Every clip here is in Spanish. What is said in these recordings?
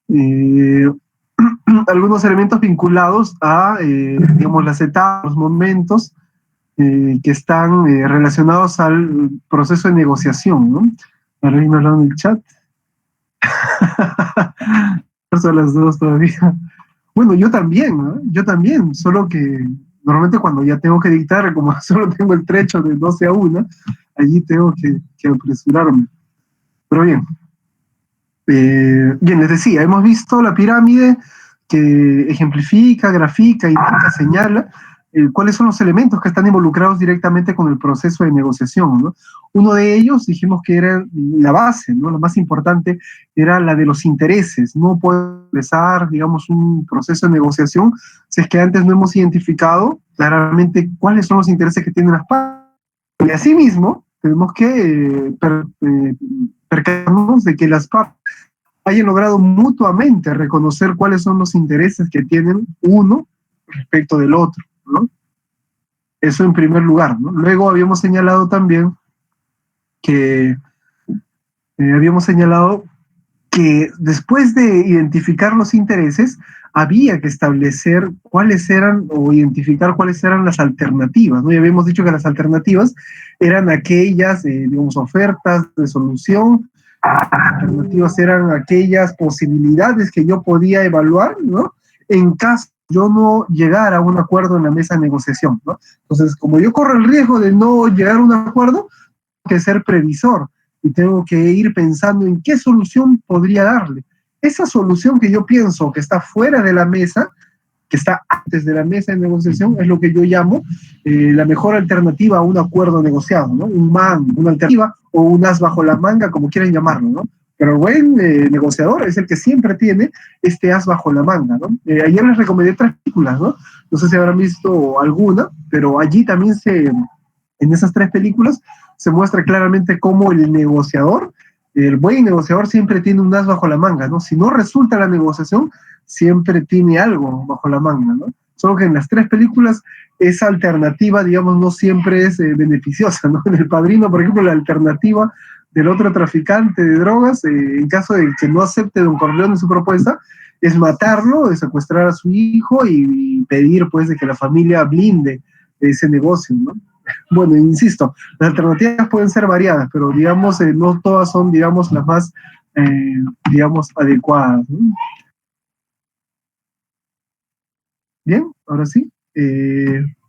eh, algunos elementos vinculados a, digamos, las etapas, los momentos que están relacionados al proceso de negociación, ¿no? Ahora mismo hablando en el chat. Son las dos todavía. Bueno, yo también, ¿no? Yo también, solo que normalmente cuando ya tengo que dictar, como solo tengo el trecho de 12 a 1, allí tengo que apresurarme. Pero bien. Bien, les decía, hemos visto la pirámide que ejemplifica, grafica, indica, señala cuáles son los elementos que están involucrados directamente con el proceso de negociación, ¿no? Uno de ellos, dijimos que era la base, ¿no? La más importante era la de los intereses. No puede empezar, digamos, un proceso de negociación si es que antes no hemos identificado claramente cuáles son los intereses que tienen las partes. Y asimismo, tenemos que percatarnos de que las partes hayan logrado mutuamente reconocer cuáles son los intereses que tienen uno respecto del otro, ¿no? Eso en primer lugar, ¿no? Luego habíamos señalado también que después de identificar los intereses, había que establecer cuáles eran o identificar cuáles eran las alternativas, ¿no? Y habíamos dicho que las alternativas eran aquellas, digamos, ofertas de solución. Las alternativas eran aquellas posibilidades que yo podía evaluar, ¿no? En caso yo no llegara a un acuerdo en la mesa de negociación, ¿no? Entonces, como yo corro el riesgo de no llegar a un acuerdo, tengo que ser previsor y tengo que ir pensando en qué solución podría darle. Esa solución que yo pienso que está fuera de la mesa, que está antes de la mesa de negociación, es lo que yo llamo la mejor alternativa a un acuerdo negociado, ¿no? Un MAN, una alternativa o un as bajo la manga, como quieran llamarlo, ¿no? Pero el buen negociador es el que siempre tiene este as bajo la manga, ¿no? Ayer les recomendé 3 películas, ¿no? No sé si habrán visto alguna, pero allí también en esas 3 películas se muestra claramente cómo el negociador, el buen negociador siempre tiene un as bajo la manga, ¿no? Si no resulta la negociación, siempre tiene algo bajo la manga, ¿no? Solo que en las 3 películas esa alternativa, digamos, no siempre es beneficiosa, ¿no? En El Padrino, por ejemplo, la alternativa del otro traficante de drogas, en caso de que no acepte Don Corleone su propuesta, es matarlo, de secuestrar a su hijo y pedir, pues, de que la familia blinde ese negocio, ¿no? Bueno, insisto, las alternativas pueden ser variadas, pero digamos, no todas son, digamos, las más, digamos, adecuadas, ¿no? Bien, ahora sí.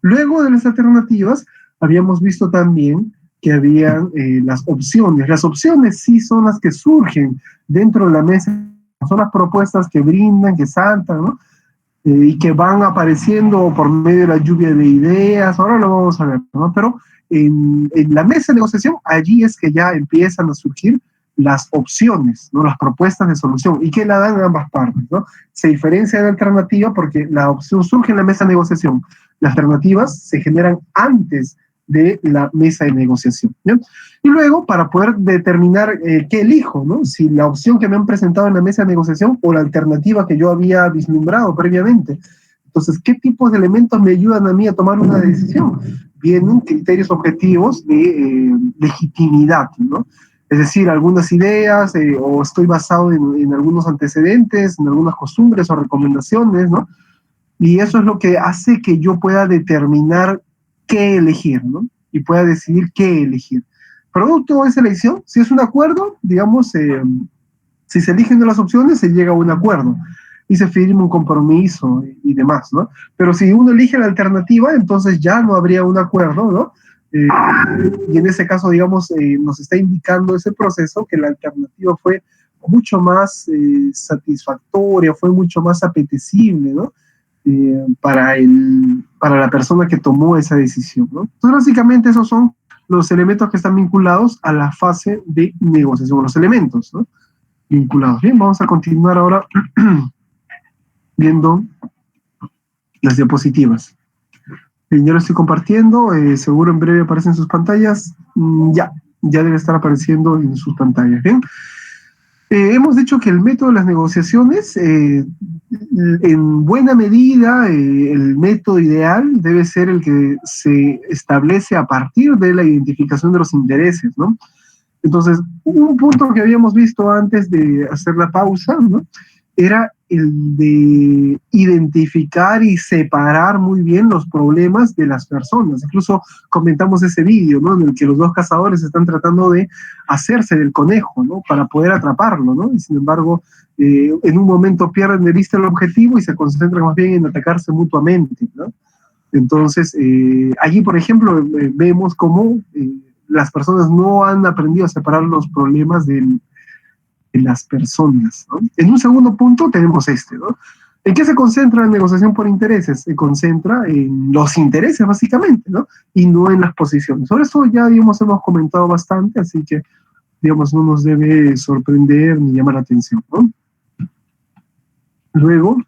Luego de las alternativas, habíamos visto también que habían las opciones. Las opciones sí son las que surgen dentro de la mesa, son las propuestas que brindan, que saltan, ¿no? Y que van apareciendo por medio de la lluvia de ideas, ahora lo vamos a ver, ¿no? Pero en la mesa de negociación, allí es que ya empiezan a surgir las opciones, ¿no? Las propuestas de solución, y que la dan ambas partes, ¿no? Se diferencia de la alternativa porque la opción surge en la mesa de negociación, las alternativas se generan antes de la mesa de negociación, ¿no? Y luego, para poder determinar qué elijo, ¿no? Si la opción que me han presentado en la mesa de negociación o la alternativa que yo había vislumbrado previamente. Entonces, ¿qué tipos de elementos me ayudan a mí a tomar una decisión? Vienen criterios objetivos de legitimidad, ¿no? Es decir, algunas ideas o estoy basado en algunos antecedentes, en algunas costumbres o recomendaciones, ¿no? Y eso es lo que hace que yo pueda determinar qué elegir, ¿no? Y pueda decidir qué elegir. Producto de esa elección, si es un acuerdo, digamos, si se eligen de las opciones, se llega a un acuerdo y se firma un compromiso y demás, ¿no? Pero si uno elige la alternativa, entonces ya no habría un acuerdo, ¿no? Y en ese caso, digamos, nos está indicando ese proceso que la alternativa fue mucho más satisfactoria, fue mucho más apetecible, ¿no? Para la persona que tomó esa decisión, ¿no? Entonces, básicamente esos son los elementos que están vinculados a la fase de negociación, los elementos, ¿no? Vinculados. Bien, vamos a continuar ahora viendo las diapositivas. Bien, yo lo estoy compartiendo, seguro en breve aparecen sus pantallas. Ya debe estar apareciendo en sus pantallas. Bien. Hemos dicho que el método de las negociaciones, en buena medida, el método ideal debe ser el que se establece a partir de la identificación de los intereses, ¿no? Entonces, un punto que habíamos visto antes de hacer la pausa, ¿no? era el de identificar y separar muy bien los problemas de las personas. Incluso comentamos ese vídeo, ¿no? En el que los dos cazadores están tratando de hacerse del conejo, ¿no? Para poder atraparlo, ¿no? Y sin embargo, en un momento pierden de vista el objetivo y se concentran más bien en atacarse mutuamente, ¿no? Entonces, allí, por ejemplo, vemos cómo las personas no han aprendido a separar los problemas de las personas, ¿no? En un segundo punto tenemos ¿no? ¿En qué se concentra la negociación por intereses? Se concentra en los intereses, básicamente, ¿no? Y no en las posiciones. Sobre eso ya, digamos, hemos comentado bastante, así que, digamos, no nos debe sorprender ni llamar la atención, ¿no? Luego,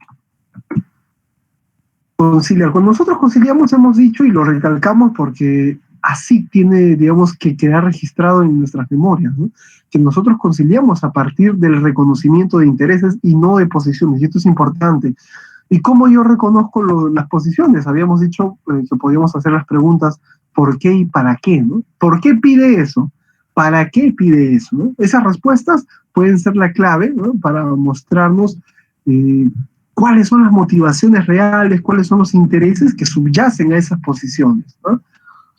conciliar. Cuando nosotros conciliamos, hemos dicho y lo recalcamos porque así tiene, digamos, que quedar registrado en nuestras memorias, ¿no? Que nosotros conciliamos a partir del reconocimiento de intereses y no de posiciones, y esto es importante. ¿Y cómo yo reconozco las posiciones? Habíamos dicho que podíamos hacer las preguntas ¿por qué y para qué? ¿No? ¿Por qué pide eso? ¿Para qué pide eso? ¿No? Esas respuestas pueden ser la clave, ¿no? Para mostrarnos cuáles son las motivaciones reales, cuáles son los intereses que subyacen a esas posiciones, ¿no?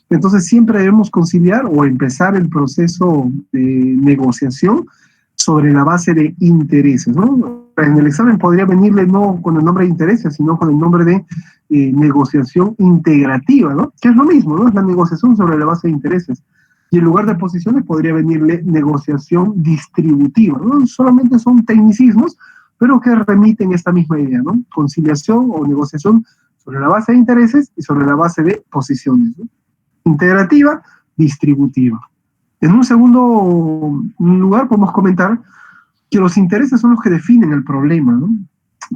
Entonces siempre debemos conciliar o empezar el proceso de negociación sobre la base de intereses, ¿no? En el examen podría venirle no con el nombre de intereses, sino con el nombre de negociación integrativa, ¿no? Que es lo mismo, ¿no? Es la negociación sobre la base de intereses. Y en lugar de posiciones podría venirle negociación distributiva, ¿no? Solamente son tecnicismos, pero que remiten esta misma idea, ¿no? Conciliación o negociación sobre la base de intereses y sobre la base de posiciones, ¿no? Integrativa, distributiva. En un segundo lugar podemos comentar que los intereses son los que definen el problema, ¿no?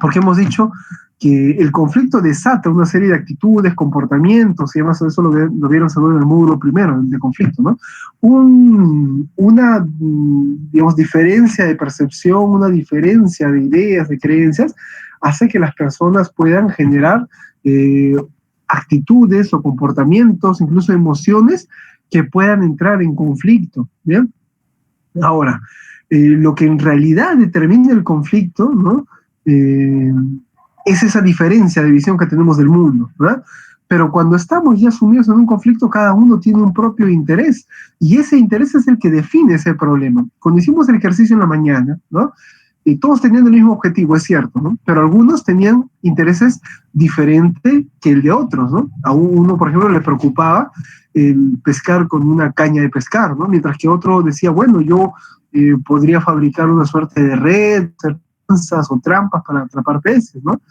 Porque hemos dicho que el conflicto desata una serie de actitudes, comportamientos, y además eso lo vieron saber en el módulo primero de conflicto, ¿no? Una, digamos, diferencia de percepción, una diferencia de ideas, de creencias, hace que las personas puedan generar actitudes o comportamientos, incluso emociones, que puedan entrar en conflicto, ¿bien? Ahora, lo que en realidad determina el conflicto, ¿no? Es esa diferencia de visión que tenemos del mundo, ¿verdad? Pero cuando estamos ya sumidos en un conflicto, cada uno tiene un propio interés, y ese interés es el que define ese problema. Cuando hicimos el ejercicio en la mañana, ¿no? Y todos tenían el mismo objetivo, es cierto, ¿no? Pero algunos tenían intereses diferentes que el de otros, ¿no? A uno, por ejemplo, le preocupaba el pescar con una caña de pescar, ¿no? Mientras que otro decía, bueno, yo podría fabricar una suerte de red, hacer lanzas o trampas para atrapar peces, ¿no?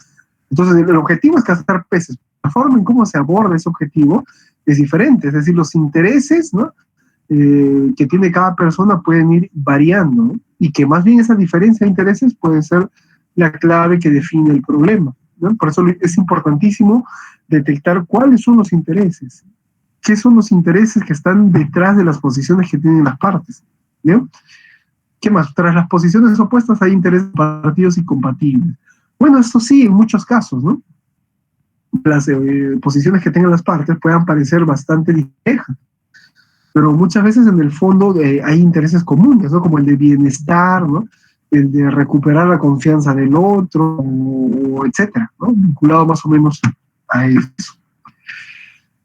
Entonces, el objetivo es cazar peces. La forma en cómo se aborda ese objetivo es diferente, es decir, los intereses, ¿no? Que tiene cada persona pueden ir variando, ¿no? Y que más bien esa diferencia de intereses puede ser la clave que define el problema, ¿no? Por eso es importantísimo detectar cuáles son los intereses, qué son los intereses que están detrás de las posiciones que tienen las partes, ¿no? ¿Qué más? Tras las posiciones opuestas hay intereses compartidos y compatibles. Bueno, esto sí, en muchos casos, ¿no? Las posiciones que tengan las partes puedan parecer bastante disparejas, pero muchas veces en el fondo hay intereses comunes, ¿no? Como el de bienestar, ¿no? El de recuperar la confianza del otro, o etcétera, ¿no? Vinculado más o menos a eso.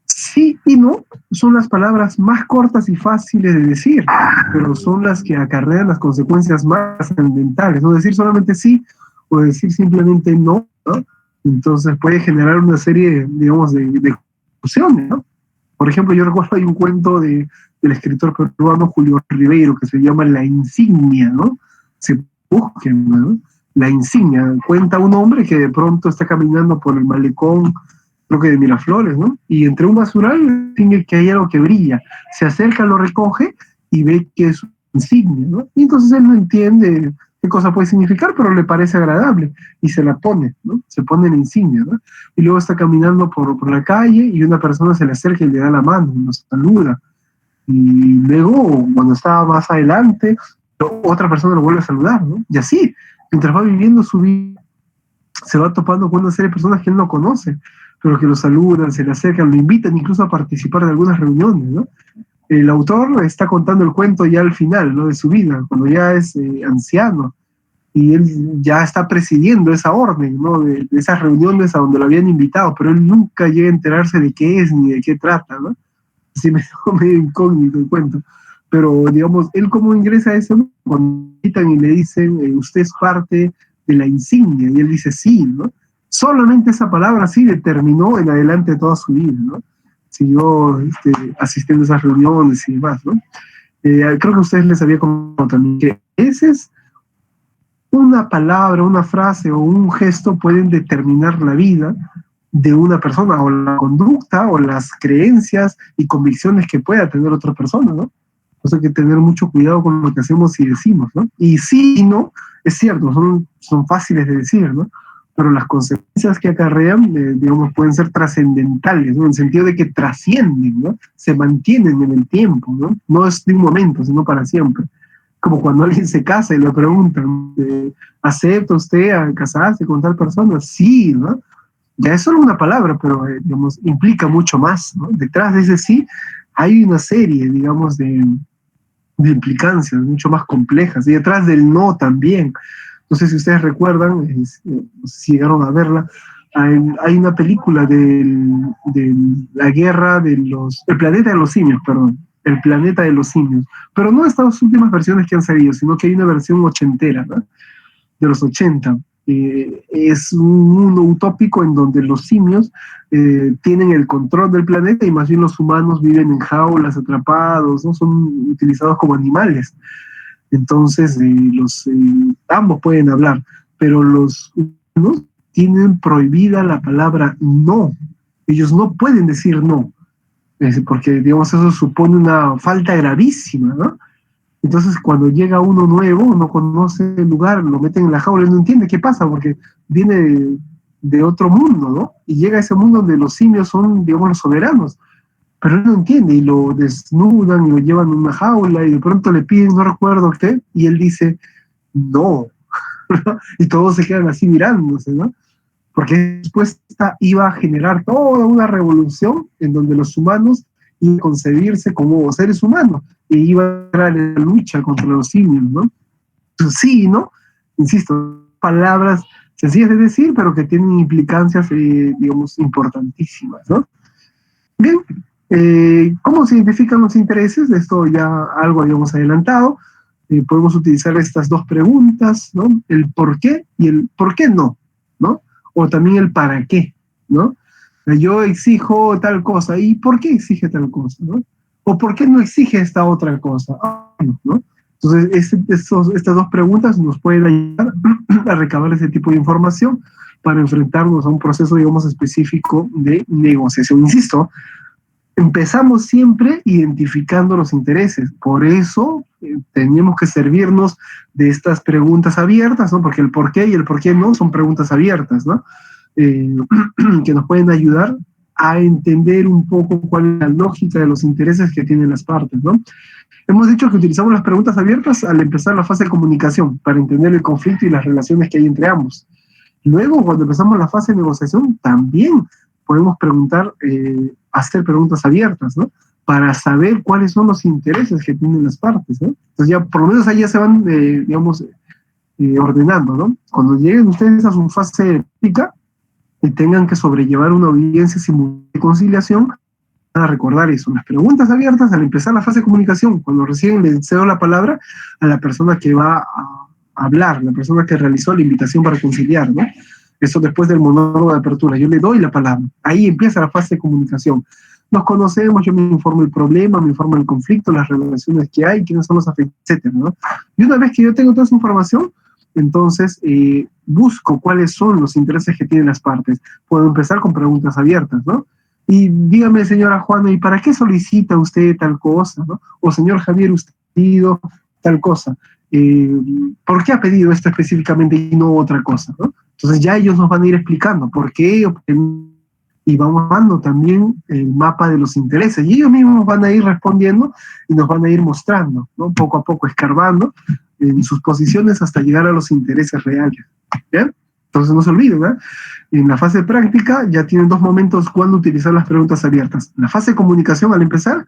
Sí y no son las palabras más cortas y fáciles de decir, pero son las que acarrean las consecuencias más trascendentales, ¿no? Decir solamente sí o decir simplemente no, ¿no? Entonces puede generar una serie, digamos, de confusiones, ¿no? Por ejemplo, yo recuerdo hay un cuento del escritor peruano Julio Ribeiro que se llama La Insignia, ¿no? Se busquen, ¿no? La Insignia. Cuenta un hombre que de pronto está caminando por el malecón, creo que de Miraflores, ¿no? Y entre un basural tiene que hay algo que brilla. Se acerca, lo recoge y ve que es una insignia, ¿no? Y entonces él no entiende qué cosa puede significar, pero le parece agradable y se la pone, ¿no? Se pone la insignia, ¿no? Y luego está caminando por la calle y una persona se le acerca y le da la mano, nos saluda. Y luego, cuando estaba más adelante, otra persona lo vuelve a saludar, ¿no? Y así, mientras va viviendo su vida, se va topando con una serie de personas que él no conoce, pero que lo saludan, se le acercan, lo invitan incluso a participar de algunas reuniones, ¿no? El autor está contando el cuento ya al final, ¿no? De su vida, cuando ya es anciano, y él ya está presidiendo esa orden, ¿no? De esas reuniones a donde lo habían invitado, pero él nunca llega a enterarse de qué es ni de qué trata, ¿no? Así me dejó medio incógnito el cuento. Pero, digamos, él como ingresa a ese, cuando invitan y le dicen, usted es parte de la insignia, y él dice sí, ¿no? Solamente esa palabra sí determinó en adelante toda su vida, ¿no? Siguió asistiendo a esas reuniones y demás, ¿no? Creo que a ustedes les había comentado también que ese es una palabra, una frase o un gesto pueden determinar la vida de una persona, o la conducta, o las creencias y convicciones que pueda tener otra persona, ¿no? Entonces hay que tener mucho cuidado con lo que hacemos y decimos, ¿no? Y sí y no, es cierto, son fáciles de decir, ¿no? Pero las consecuencias que acarrean, digamos, pueden ser trascendentales, ¿no? En el sentido de que trascienden, ¿no? Se mantienen en el tiempo, ¿no? No es de un momento, sino para siempre. Como cuando alguien se casa y le preguntan, ¿acepta usted a casarse con tal persona? Sí, ¿no? Ya es solo una palabra, pero digamos, implica mucho más, ¿no? Detrás de ese sí hay una serie, digamos, de implicancias mucho más complejas, y detrás del no también. No sé si ustedes recuerdan, no sé si llegaron a verla, hay una película de la guerra de el planeta de los simios, perdón, el planeta de los simios, pero no estas últimas versiones que han salido, sino que hay una versión ochentera, ¿no? De los 80. Es un mundo utópico en donde los simios tienen el control del planeta y más bien los humanos viven en jaulas, atrapados, ¿no? Son utilizados como animales. Entonces, ambos pueden hablar, pero los humanos tienen prohibida la palabra no. Ellos no pueden decir no, porque, digamos, eso supone una falta gravísima, ¿no? Entonces, cuando llega uno nuevo, no conoce el lugar, lo meten en la jaula y no entiende qué pasa, porque viene de otro mundo, ¿no? Y llega a ese mundo donde los simios son, digamos, los soberanos, pero él no entiende y lo desnudan y lo llevan en una jaula y de pronto le piden, no recuerdo qué, y él dice, no, y todos se quedan así mirándose, ¿no? Porque después iba a generar toda una revolución en donde los humanos iban a concebirse como seres humanos y iba a entrar en la lucha contra los simios, ¿no? Entonces, sí, ¿no? Insisto, palabras sencillas de decir, pero que tienen implicancias, digamos, importantísimas, ¿no? Bien, ¿cómo se identifican los intereses? De esto ya algo habíamos adelantado. Podemos utilizar estas dos preguntas, ¿no? El por qué y el por qué no, ¿no? O también el para qué, ¿no? Yo exijo tal cosa, ¿y por qué exige tal cosa, ¿no? O por qué no exige esta otra cosa, ¿no? Entonces, estas dos preguntas nos pueden ayudar a recabar ese tipo de información para enfrentarnos a un proceso, digamos, específico de negociación. Insisto, empezamos siempre identificando los intereses. Por eso teníamos que servirnos de estas preguntas abiertas, ¿no? Porque el por qué y el por qué no son preguntas abiertas, ¿no? Que nos pueden ayudar a entender un poco cuál es la lógica de los intereses que tienen las partes, ¿no? Hemos dicho que utilizamos las preguntas abiertas al empezar la fase de comunicación para entender el conflicto y las relaciones que hay entre ambos. Luego, cuando empezamos la fase de negociación, también podemos preguntar, hacer preguntas abiertas, ¿no? Para saber cuáles son los intereses que tienen las partes, ¿no? Entonces ya, por lo menos ahí ya se van, digamos, ordenando, ¿no? Cuando lleguen ustedes a su fase ética y tengan que sobrellevar una audiencia simultánea de conciliación, van a recordar eso, las preguntas abiertas al empezar la fase de comunicación, cuando recién le cedo la palabra a la persona que va a hablar, la persona que realizó la invitación para conciliar, ¿no? Eso después del monólogo de apertura, yo le doy la palabra, ahí empieza la fase de comunicación. Nos conocemos, yo me informo del problema, me informo del conflicto, las relaciones que hay, quiénes son los afectados, etcétera, ¿no? Y una vez que yo tengo toda esa información, entonces busco cuáles son los intereses que tienen las partes. Puedo empezar con preguntas abiertas, ¿no? Y dígame, señora Juana, ¿y para qué solicita usted tal cosa, ¿no? O señor Javier, usted ha pedido tal cosa. ¿Por qué ha pedido esto específicamente y no otra cosa, ¿no? Entonces ya ellos nos van a ir explicando por qué, y vamos dando también el mapa de los intereses. Y ellos mismos van a ir respondiendo y nos van a ir mostrando, ¿no? Poco a poco, escarbando en sus posiciones hasta llegar a los intereses reales. ¿Bien? Entonces no se olviden, ¿eh? En la fase práctica ya tienen dos momentos cuando utilizar las preguntas abiertas. La fase de comunicación al empezar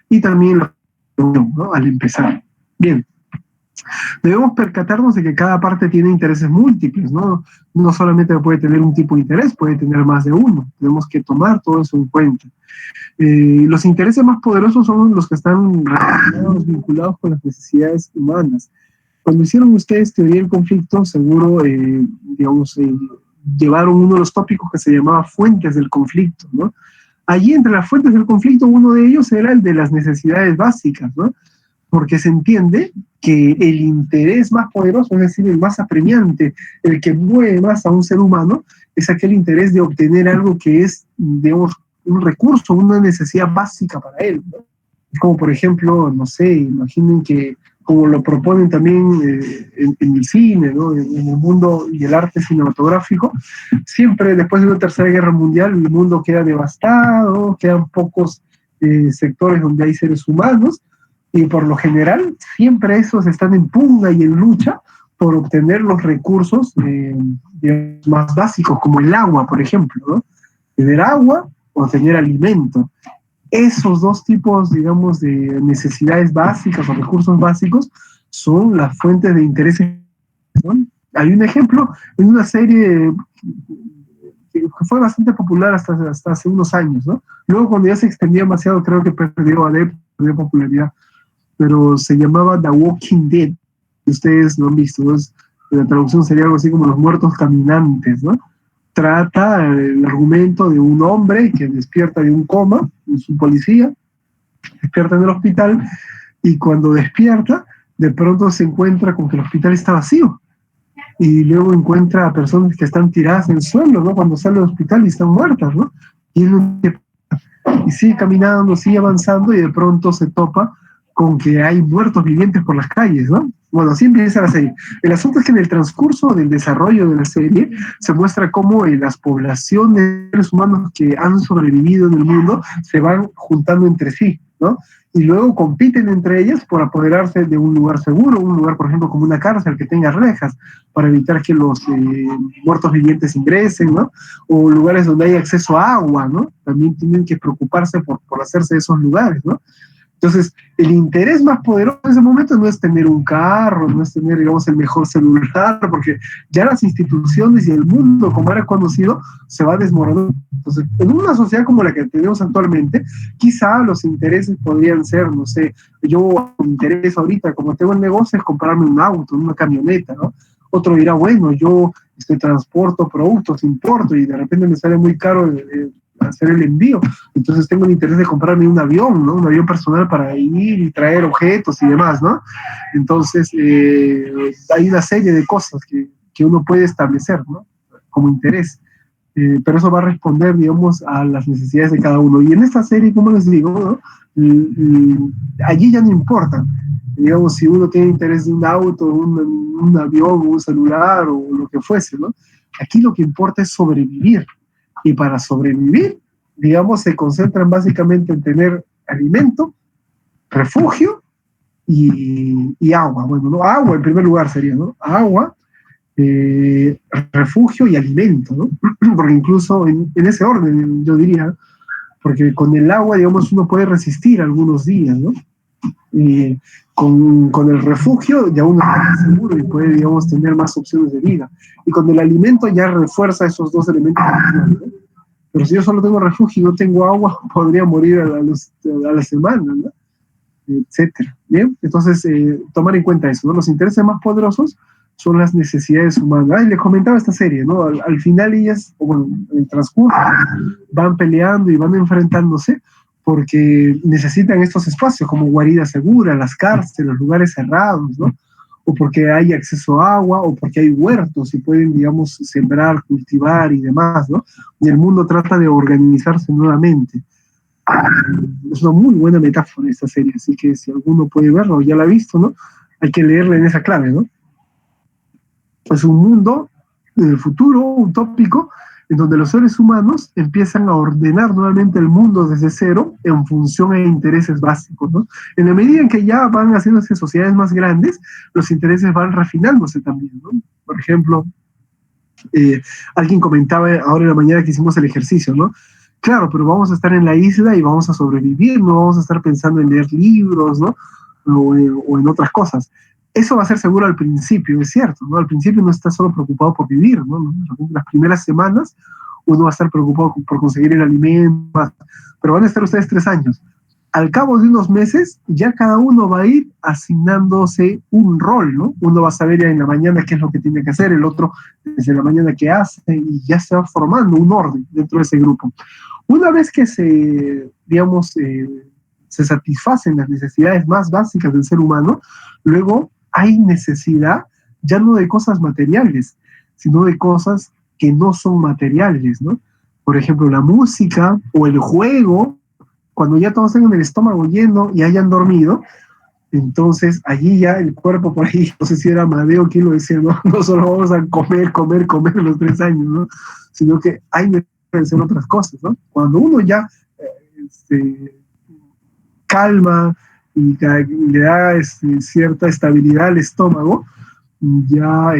y también la reunión, ¿no? Al empezar. Bien. Debemos percatarnos de que cada parte tiene intereses múltiples, ¿no? No solamente puede tener un tipo de interés, puede tener más de uno. Tenemos que tomar todo eso en cuenta. Los intereses más poderosos son los que están relacionados, vinculados con las necesidades humanas. Cuando hicieron ustedes teoría del conflicto, seguro, digamos, llevaron uno de los tópicos que se llamaba fuentes del conflicto, ¿no? Allí entre las fuentes del conflicto, uno de ellos era el de las necesidades básicas, ¿no? Porque se entiende que el interés más poderoso, es decir, el más apremiante, el que mueve más a un ser humano, es aquel interés de obtener algo que es, digamos, un recurso, una necesidad básica para él, ¿no? Como por ejemplo, no sé, imaginen que como lo proponen también en el cine, ¿no? En el mundo y el arte cinematográfico, siempre después de la Tercera Guerra Mundial el mundo queda devastado, quedan pocos sectores donde hay seres humanos, y por lo general siempre esos están en pugna y en lucha por obtener los recursos más básicos, como el agua, por ejemplo, ¿no? Tener agua o tener alimento. Esos dos tipos, digamos, de necesidades básicas o recursos básicos son las fuentes de interés, ¿no? Hay un ejemplo en una serie que fue bastante popular hasta hace unos años, ¿no? Luego, cuando ya se extendía demasiado, creo que perdió adeptos, perdió popularidad, pero se llamaba The Walking Dead. Ustedes lo han visto, ¿no? La traducción sería algo así como los muertos caminantes, ¿no? Trata el argumento de un hombre que despierta de un coma, es un policía, despierta en el hospital, y cuando despierta, de pronto se encuentra con que el hospital está vacío, y luego encuentra a personas que están tiradas en el suelo, ¿no? Cuando sale del hospital y están muertas, ¿no? Y sigue caminando, sigue avanzando, y de pronto se topa con que hay muertos vivientes por las calles, ¿no? Bueno, así empieza la serie. El asunto es que en el transcurso del desarrollo de la serie se muestra cómo las poblaciones de seres humanos que han sobrevivido en el mundo se van juntando entre sí, ¿no? Y luego compiten entre ellas por apoderarse de un lugar seguro, un lugar, por ejemplo, como una cárcel que tenga rejas, para evitar que los muertos vivientes ingresen, ¿no? O lugares donde hay acceso a agua, ¿no? También tienen que preocuparse por hacerse de esos lugares, ¿no? Entonces, el interés más poderoso en ese momento no es tener un carro, no es tener, digamos, el mejor celular, porque ya las instituciones y el mundo, como era conocido, se va desmoronando. Entonces, en una sociedad como la que tenemos actualmente, quizá los intereses podrían ser, no sé, yo me interesa ahorita, como tengo el negocio, es comprarme un auto, una camioneta, ¿no? Otro dirá, bueno, yo transporto productos, importo, y de repente me sale muy caro hacer el envío. Entonces tengo el interés de comprarme un avión, ¿no? Un avión personal para ir y traer objetos y demás, ¿no? Entonces, hay una serie de cosas que uno puede establecer, ¿no? Como interés. Pero eso va a responder, digamos, a las necesidades de cada uno. Y en esta serie, como les digo, ¿no? Allí ya no importa. Digamos, si uno tiene interés de un auto, un avión, un celular o lo que fuese, ¿no? Aquí lo que importa es sobrevivir. Y para sobrevivir, digamos, se concentran básicamente en tener alimento, refugio y agua. Bueno, ¿no? Agua en primer lugar sería, ¿no? Agua, refugio y alimento, ¿no? Porque incluso en ese orden, yo diría, porque con el agua, digamos, uno puede resistir algunos días, ¿no? Y con el refugio ya uno está más seguro y puede, digamos, tener más opciones de vida. Y con el alimento ya refuerza esos dos elementos, ¿no? Pero si yo solo tengo refugio y no tengo agua, podría morir a la semana, ¿no? Etcétera. Bien, entonces tomar en cuenta eso, ¿no? Los intereses más poderosos son las necesidades humanas. Les comentaba esta serie, ¿no? Al final ellas, o bueno, en el transcurso, van peleando y van enfrentándose porque necesitan estos espacios como guarida segura, las cárceles, los lugares cerrados, ¿no? O porque hay acceso a agua, o porque hay huertos y pueden, digamos, sembrar, cultivar y demás, ¿no? Y el mundo trata de organizarse nuevamente. Es una muy buena metáfora esta serie, así que si alguno puede verlo, ya la ha visto, ¿no? Hay que leerla en esa clave, ¿no? Es un mundo del futuro utópico en donde los seres humanos empiezan a ordenar nuevamente el mundo desde cero en función a intereses básicos, ¿no? En la medida en que ya van haciéndose sociedades más grandes, los intereses van refinándose también, ¿no? Por ejemplo, alguien comentaba ahora en la mañana que hicimos el ejercicio, ¿no? Claro, pero vamos a estar en la isla y vamos a sobrevivir, no vamos a estar pensando en leer libros, ¿no? O en otras cosas. Eso va a ser seguro al principio, es cierto, ¿no? Al principio no está solo preocupado por vivir, ¿no? Las primeras semanas uno va a estar preocupado por conseguir el alimento, pero van a estar ustedes 3 años. Al cabo de unos meses, ya cada uno va a ir asignándose un rol, ¿no? Uno va a saber ya en la mañana qué es lo que tiene que hacer, el otro desde la mañana qué hace, y ya se va formando un orden dentro de ese grupo. Una vez que digamos, se satisfacen las necesidades más básicas del ser humano, luego hay necesidad ya no de cosas materiales, sino de cosas que no son materiales, ¿no? Por ejemplo, la música o el juego, cuando ya todos tengan el estómago lleno y hayan dormido, entonces allí ya el cuerpo por ahí, no sé si era Amadeo quien lo decía, ¿no? No solo vamos a comer, comer, comer los 3 años, ¿no? Sino que hay que hacer otras cosas, ¿no? Cuando uno ya calma y le da cierta estabilidad al estómago, ya,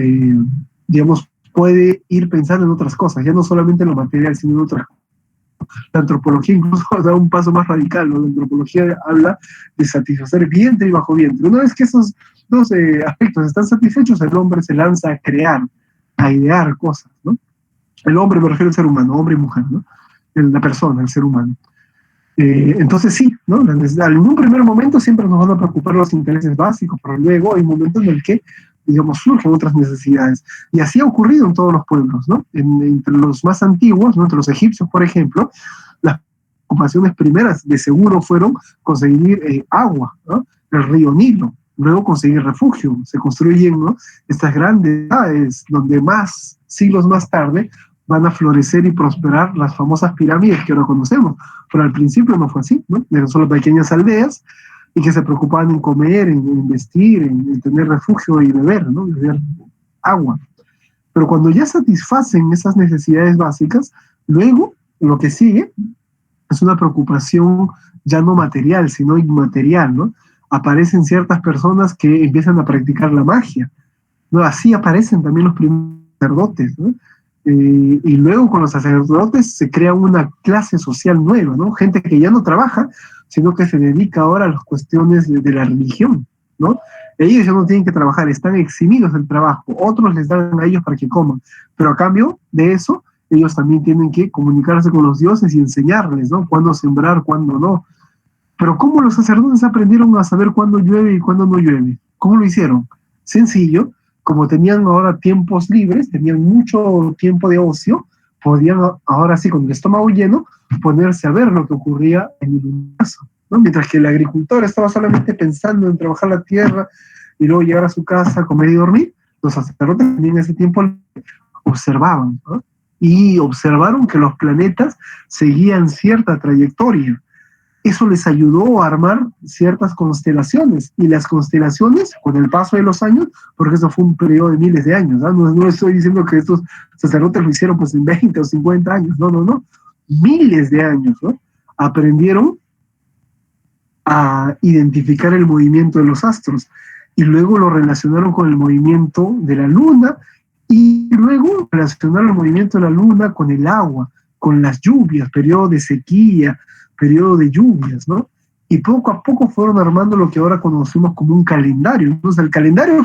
digamos, puede ir pensando en otras cosas, ya no solamente en lo material, sino en otras cosas. La antropología incluso da un paso más radical, ¿no? La antropología habla de satisfacer vientre y bajo vientre. Una vez que esos dos aspectos están satisfechos, el hombre se lanza a crear, a idear cosas, ¿no? El hombre, me refiero al ser humano, hombre y mujer, ¿no? La persona, el ser humano. Entonces sí, ¿no? En un primer momento siempre nos van a preocupar los intereses básicos, pero luego hay momentos en el que, digamos, surgen otras necesidades. Y así ha ocurrido en todos los pueblos, ¿no? Entre los más antiguos, ¿no? Entre los egipcios, por ejemplo, las ocupaciones primeras de seguro fueron conseguir agua, ¿no? El río Nilo, luego conseguir refugio. Se construyen, ¿no? Estas grandes ciudades donde más siglos más tarde van a florecer y prosperar las famosas pirámides que ahora conocemos. Pero al principio no fue así, ¿no? Eran solo pequeñas aldeas y que se preocupaban en comer, en vestir, en tener refugio y beber, ¿no? Beber agua. Pero cuando ya satisfacen esas necesidades básicas, luego lo que sigue es una preocupación ya no material, sino inmaterial, ¿no? Aparecen ciertas personas que empiezan a practicar la magia, ¿no? Así aparecen también los primeros sacerdotes, ¿no? Y luego con los sacerdotes se crea una clase social nueva, ¿no? Gente que ya no trabaja, sino que se dedica ahora a las cuestiones de la religión, ¿no? Ellos ya no tienen que trabajar, están eximidos del trabajo, otros les dan a ellos para que coman, pero a cambio de eso, ellos también tienen que comunicarse con los dioses y enseñarles, ¿no? Cuándo sembrar, cuándo no. Pero ¿cómo los sacerdotes aprendieron a saber cuándo llueve y cuándo no llueve? ¿Cómo lo hicieron? Sencillo, como tenían ahora tiempos libres, tenían mucho tiempo de ocio, podían ahora sí, con el estómago lleno, ponerse a ver lo que ocurría en el universo, ¿no? Mientras que el agricultor estaba solamente pensando en trabajar la tierra y luego llegar a su casa, comer y dormir, los sacerdotes tenían ese tiempo, observaban, ¿no? Y observaron que los planetas seguían cierta trayectoria. Eso les ayudó a armar ciertas constelaciones, y las constelaciones, con el paso de los años, porque eso fue un periodo de miles de años, ¿no? No estoy diciendo que estos sacerdotes lo hicieron pues en 20 o 50 años, no, miles de años, ¿no? Aprendieron a identificar el movimiento de los astros, y luego lo relacionaron con el movimiento de la luna, y luego relacionaron el movimiento de la luna con el agua, con las lluvias, periodo de sequía, periodo de lluvias, ¿no? Y poco a poco fueron armando lo que ahora conocemos como un calendario. Entonces, el calendario,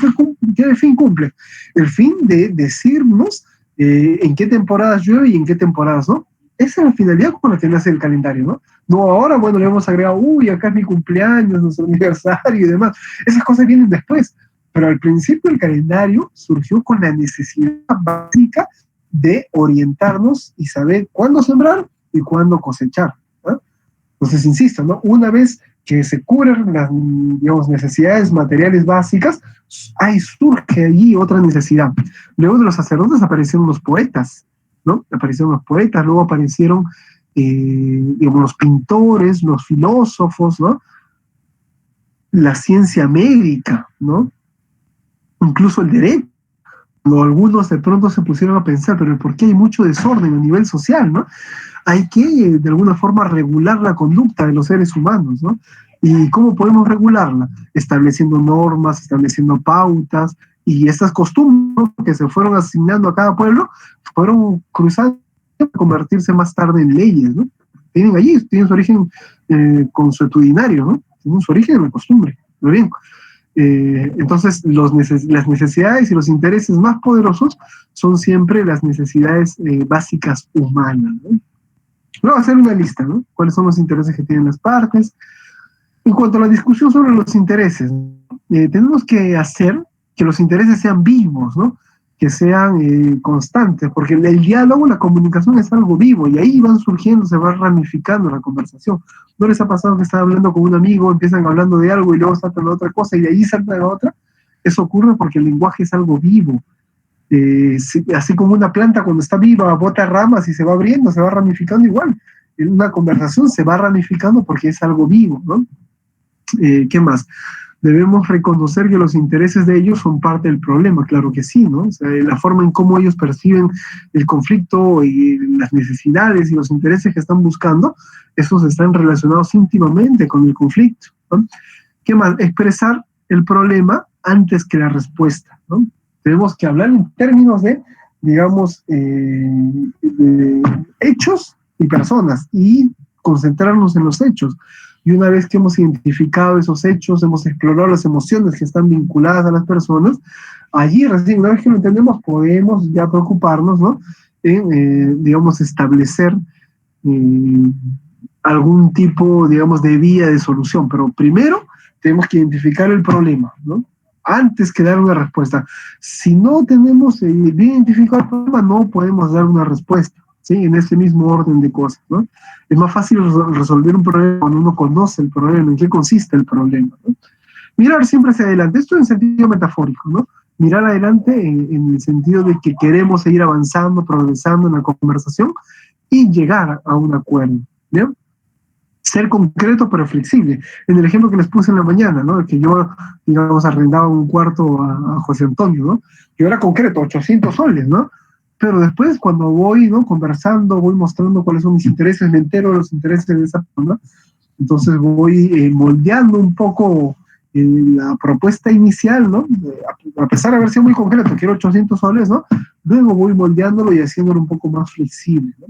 ¿qué fin cumple? El fin de decirnos en qué temporadas llueve y en qué temporadas no. Esa es la finalidad con la que nace el calendario, ¿no? No ahora, bueno, le hemos agregado, acá es mi cumpleaños, nuestro aniversario y demás. Esas cosas vienen después. Pero al principio el calendario surgió con la necesidad básica de orientarnos y saber cuándo sembrar y cuándo cosechar, ¿no? Entonces, insisto, ¿no? Una vez que se cubren las, digamos, necesidades materiales básicas, surge allí otra necesidad. Luego de los sacerdotes aparecieron los poetas, ¿no? Aparecieron los poetas, luego aparecieron, digamos, los pintores, los filósofos, ¿no? La ciencia médica, ¿no? Incluso el derecho. Algunos de pronto se pusieron a pensar, pero ¿por qué hay mucho desorden a nivel social, ¿no? Hay que, de alguna forma, regular la conducta de los seres humanos, ¿no? ¿Y cómo podemos regularla? Estableciendo normas, estableciendo pautas, y estas costumbres que se fueron asignando a cada pueblo fueron cruzando para convertirse más tarde en leyes, ¿no? Tienen su origen consuetudinario, ¿no? Tienen su origen en la costumbre. Muy bien. Entonces, las necesidades y los intereses más poderosos son siempre las necesidades básicas humanas, ¿no? Luego hacer una lista, ¿no? ¿Cuáles son los intereses que tienen las partes? En cuanto a la discusión sobre los intereses, tenemos que hacer que los intereses sean vivos, ¿no? Que sean constantes, porque el diálogo, la comunicación es algo vivo y ahí van surgiendo, se va ramificando la conversación. ¿No les ha pasado que están hablando con un amigo, empiezan hablando de algo y luego saltan a otra cosa y de ahí saltan a otra? Eso ocurre porque el lenguaje es algo vivo. Así como una planta cuando está viva bota ramas y se va abriendo, se va ramificando igual. En una conversación se va ramificando porque es algo vivo, ¿no? ¿Qué más? Debemos reconocer que los intereses de ellos son parte del problema, claro que sí, ¿no? O sea, la forma en cómo ellos perciben el conflicto y las necesidades y los intereses que están buscando, esos están relacionados íntimamente con el conflicto, ¿no? ¿Qué más? Expresar el problema antes que la respuesta, ¿no? Tenemos que hablar en términos de, digamos, de hechos y personas y concentrarnos en los hechos. Y una vez que hemos identificado esos hechos, hemos explorado las emociones que están vinculadas a las personas, allí recién, una vez que lo entendemos, podemos ya preocuparnos, ¿no? En, digamos, establecer algún tipo, digamos, de vía de solución. Pero primero tenemos que identificar el problema, ¿no? Antes que dar una respuesta. Si no tenemos bien identificado el problema, no podemos dar una respuesta, ¿sí? En ese mismo orden de cosas, ¿no? Es más fácil resolver un problema cuando uno conoce el problema, en qué consiste el problema, ¿no? Mirar siempre hacia adelante, esto en sentido metafórico, ¿no? Mirar adelante en el sentido de que queremos seguir avanzando, progresando en la conversación y llegar a un acuerdo, ¿no? Ser concreto pero flexible. En el ejemplo que les puse en la mañana, ¿no? Que yo, digamos, arrendaba un cuarto a José Antonio, ¿no? Yo era concreto, 800 soles, ¿no? Pero después cuando voy, ¿no? Conversando, voy mostrando cuáles son mis intereses, me entero de los intereses de esa persona, entonces voy moldeando un poco la propuesta inicial, ¿no? A pesar de haber sido muy concreto, quiero 800 soles, ¿no? Luego voy moldeándolo y haciéndolo un poco más flexible, ¿no?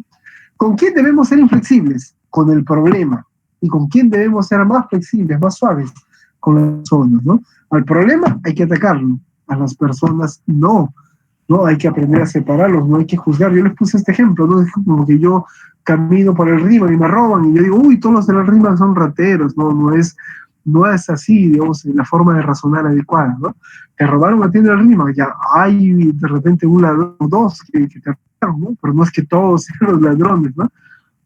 ¿Con quién debemos ser inflexibles? Con el problema. ¿Y con quién debemos ser más flexibles, más suaves? Con las personas, ¿no? Al problema hay que atacarlo, a las personas no. ¿No? Hay que aprender a separarlos, no hay que juzgar. Yo les puse este ejemplo, ¿no? Es como que yo camino por el Rima y me roban y yo digo, uy, todos los de la Rima son rateros, no es así, digamos, la forma de razonar adecuada, ¿no? Te robaron la tienda del Rima, ya hay de repente un ladrón o dos que te robaron, ¿no? Pero no es que todos sean los ladrones, ¿no?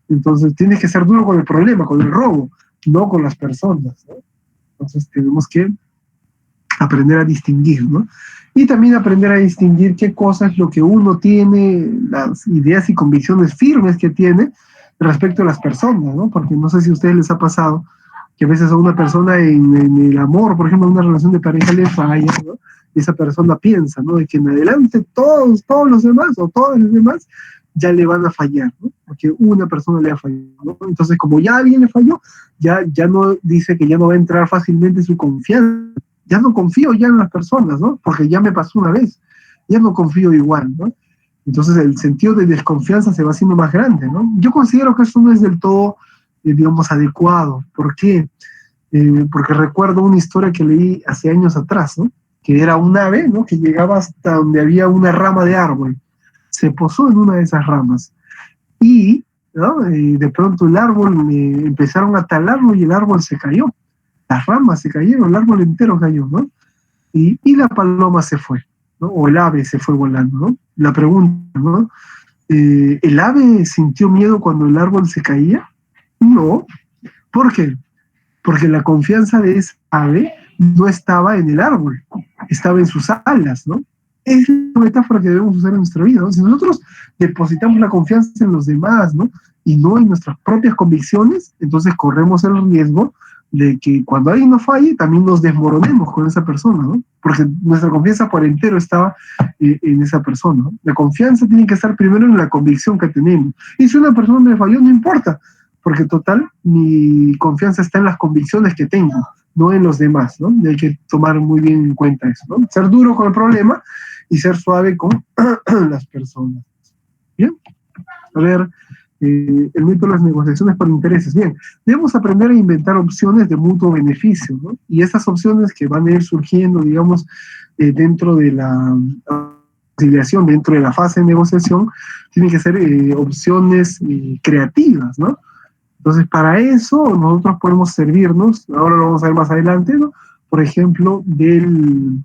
Entonces tienes que ser duro con el problema, con el robo, no con las personas, ¿no? Entonces tenemos que aprender a distinguir, ¿no? Y también aprender a distinguir qué cosa es lo que uno tiene, las ideas y convicciones firmes que tiene respecto a las personas, ¿no? Porque no sé si a ustedes les ha pasado que a veces a una persona en el amor, por ejemplo, en una relación de pareja le falla, ¿no? Y esa persona piensa, ¿no? De que en adelante todos los demás o todos los demás ya le van a fallar, ¿no? Porque una persona le ha fallado, ¿no? Entonces, como ya alguien le falló, ya no dice que ya no va a entrar fácilmente su confianza. Ya no confío ya en las personas, ¿no? Porque ya me pasó una vez, ya no confío igual, ¿no? Entonces el sentido de desconfianza se va haciendo más grande, ¿no? Yo considero que eso no es del todo, digamos, adecuado. ¿Por qué? Porque recuerdo una historia que leí hace años atrás, ¿no? Que era un ave, ¿no? Que llegaba hasta donde había una rama de árbol. Se posó en una de esas ramas y, ¿no? De pronto el árbol, empezaron a talarlo y el árbol se cayó. Las ramas se cayeron, el árbol entero cayó, ¿no? Y la paloma se fue, ¿no? O el ave se fue volando, ¿no? La pregunta, ¿no? ¿El ave sintió miedo cuando el árbol se caía? No. ¿Por qué? Porque la confianza de esa ave no estaba en el árbol, estaba en sus alas, ¿no? Es la metáfora que debemos usar en nuestra vida, ¿no? Si nosotros depositamos la confianza en los demás, ¿no? Y no en nuestras propias convicciones, entonces corremos el riesgo de que cuando alguien nos falle, también nos desmoronemos con esa persona, ¿no? Porque nuestra confianza por entero estaba en esa persona, ¿no? La confianza tiene que estar primero en la convicción que tenemos. Y si una persona me falló, no importa, porque total, mi confianza está en las convicciones que tengo, no en los demás, ¿no? Y hay que tomar muy bien en cuenta eso, ¿no? Ser duro con el problema y ser suave con las personas. Bien, a ver, El mito de las negociaciones por intereses. Bien, debemos aprender a inventar opciones de mutuo beneficio, ¿no? Y esas opciones que van a ir surgiendo, digamos, dentro de la conciliación, dentro de la fase de negociación, tienen que ser opciones creativas, ¿no? Entonces, para eso nosotros podemos servirnos, ahora lo vamos a ver más adelante, ¿no? Por ejemplo, de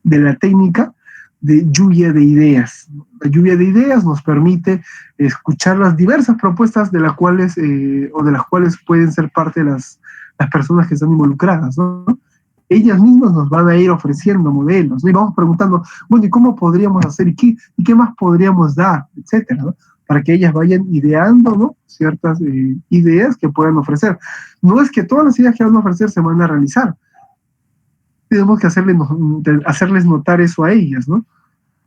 la técnica de lluvia de ideas. La lluvia de ideas nos permite escuchar las diversas propuestas de las cuales, o de las cuales pueden ser parte de las personas que están involucradas, ¿no? Ellas mismas nos van a ir ofreciendo modelos, ¿no? Y vamos preguntando, bueno, ¿y cómo podríamos hacer? ¿Y qué más podríamos dar? Etcétera, ¿no? Para que ellas vayan ideando, ¿no? Ciertas ideas que puedan ofrecer. No es que todas las ideas que van a ofrecer se van a realizar. Tenemos que hacerles notar eso a ellas, ¿no?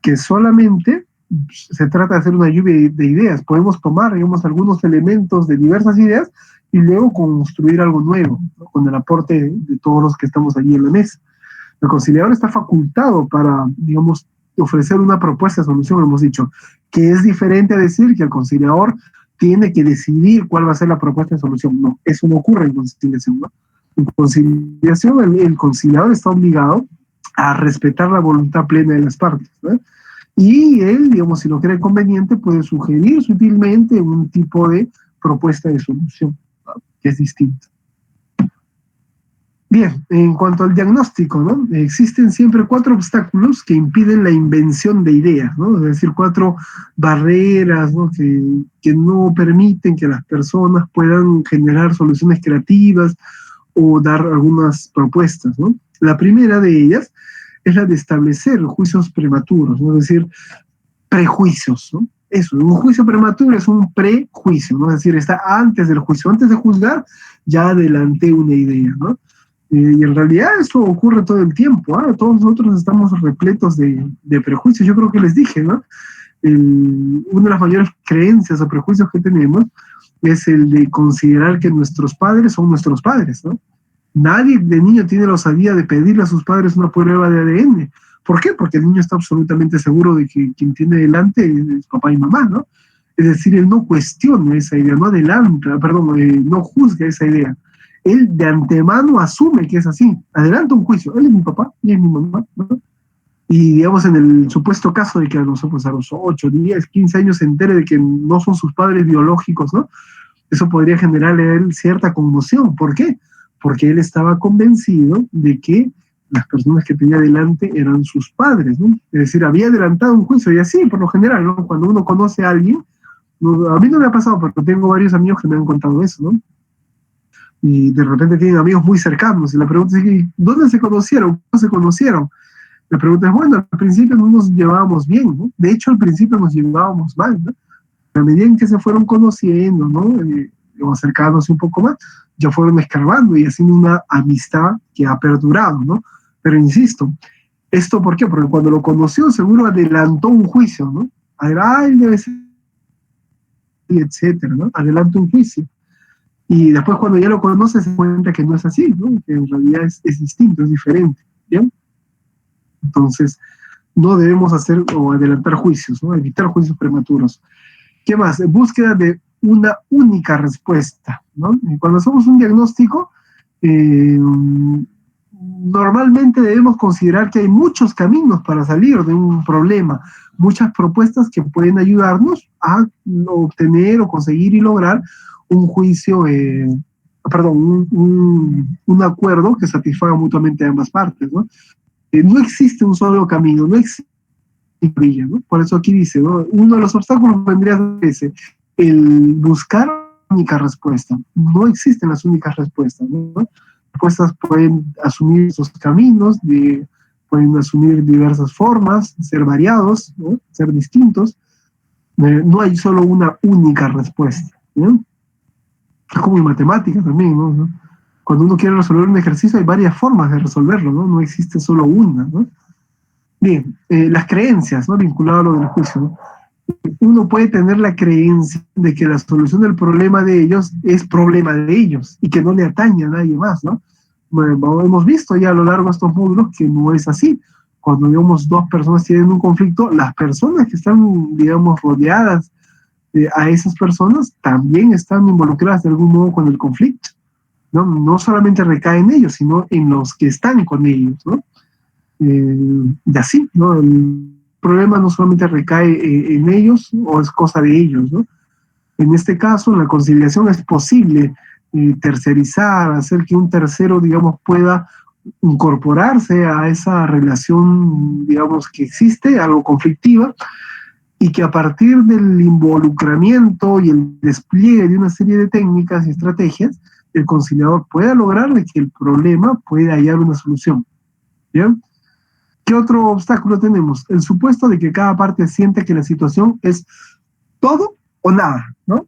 Que solamente se trata de hacer una lluvia de ideas. Podemos tomar, digamos, algunos elementos de diversas ideas y luego construir algo nuevo, ¿no? Con el aporte de todos los que estamos allí en la mesa. El conciliador está facultado para, digamos, ofrecer una propuesta de solución, lo hemos dicho, que es diferente a decir que el conciliador tiene que decidir cuál va a ser la propuesta de solución. No, eso no ocurre en conciliación, ¿no? En conciliación, el conciliador está obligado a respetar la voluntad plena de las partes, ¿no? Y él, digamos, si lo cree conveniente, puede sugerir sutilmente un tipo de propuesta de solución, ¿no? Que es distinta. Bien, en cuanto al diagnóstico, ¿no? Existen siempre 4 obstáculos que impiden la invención de ideas, ¿no? Es decir, 4 barreras, ¿no? Que no permiten que las personas puedan generar soluciones creativas o dar algunas propuestas, ¿no? La primera de ellas es la de establecer juicios prematuros, ¿no? Es decir, prejuicios, ¿no? Eso, un juicio prematuro es un prejuicio, ¿no? Es decir, está antes del juicio, antes de juzgar, ya adelanté una idea, ¿no? Y en realidad eso ocurre todo el tiempo, ¿eh? Todos nosotros estamos repletos de prejuicios. Yo creo que les dije, ¿no? Una de las mayores creencias o prejuicios que tenemos es el de considerar que nuestros padres son nuestros padres, ¿no? Nadie de niño tiene la osadía de pedirle a sus padres una prueba de ADN. ¿Por qué? Porque el niño está absolutamente seguro de que quien tiene delante es papá y mamá, ¿no? Es decir, él no cuestiona esa idea, no adelanta, perdón, no juzga esa idea. Él de antemano asume que es así, adelanta un juicio, él es mi papá y es mi mamá, ¿no? Y digamos en el supuesto caso de que a los 8, 10, 15 años se entere de que no son sus padres biológicos, ¿no? Eso podría generarle a él cierta conmoción. ¿Por qué? Porque él estaba convencido de que las personas que tenía delante eran sus padres, ¿no? Es decir, había adelantado un juicio, y así, por lo general, ¿no? Cuando uno conoce a alguien, a mí no me ha pasado, pero tengo varios amigos que me han contado eso, ¿no? Y de repente tienen amigos muy cercanos, y la pregunta es, ¿dónde se conocieron? ¿Cómo se conocieron? La pregunta es, bueno, al principio no nos llevábamos bien, ¿no? De hecho, al principio nos llevábamos mal, ¿no? A medida en que se fueron conociendo, ¿no? Acercándose un poco más, ya fueron escarbando y haciendo una amistad que ha perdurado, ¿no? Pero insisto, ¿esto por qué? Porque cuando lo conoció seguro adelantó un juicio, ¿no? Ay, debe ser, etcétera, ¿no? Adelantó un juicio. Y después cuando ya lo conoce se cuenta que no es así, ¿no? Que en realidad es distinto, es diferente, ¿bien? Entonces, no debemos hacer o adelantar juicios, ¿no? Evitar juicios prematuros. ¿Qué más? Búsqueda de una única respuesta, ¿no? Cuando hacemos un diagnóstico, normalmente debemos considerar que hay muchos caminos para salir de un problema, muchas propuestas que pueden ayudarnos a obtener o conseguir y lograr un juicio, un acuerdo que satisfaga mutuamente a ambas partes, ¿no? No existe un solo camino, no existe brilla, ¿no? Por eso aquí dice, ¿no? Uno de los obstáculos vendría a ser ese, el buscar la única respuesta. No existen las únicas respuestas, ¿no? Las respuestas pueden asumir esos caminos, pueden asumir diversas formas, ser variados, ¿no? Ser distintos. No hay solo una única respuesta, ¿no? Es como en matemáticas también, ¿no? Cuando uno quiere resolver un ejercicio hay varias formas de resolverlo, ¿no? No existe solo una, ¿no? Bien, las creencias, ¿no? Vinculado a lo del juicio, ¿no? Uno puede tener la creencia de que la solución del problema de ellos es problema de ellos y que no le atañe a nadie más, ¿no? Bueno, hemos visto ya a lo largo de estos módulos que no es así. Cuando, digamos, dos personas tienen un conflicto, las personas que están, digamos, rodeadas a esas personas también están involucradas de algún modo con el conflicto, ¿no? No solamente recae en ellos, sino en los que están con ellos, ¿no? Y así, ¿no? El problema no solamente recae en ellos o es cosa de ellos, ¿no? En este caso, la conciliación es posible tercerizar, hacer que un tercero, digamos, pueda incorporarse a esa relación, digamos, que existe, algo conflictiva, y que a partir del involucramiento y el despliegue de una serie de técnicas y estrategias, el conciliador pueda lograr de que el problema pueda hallar una solución. ¿Bien? ¿Qué otro obstáculo tenemos? El supuesto de que cada parte siente que la situación es todo o nada, ¿no?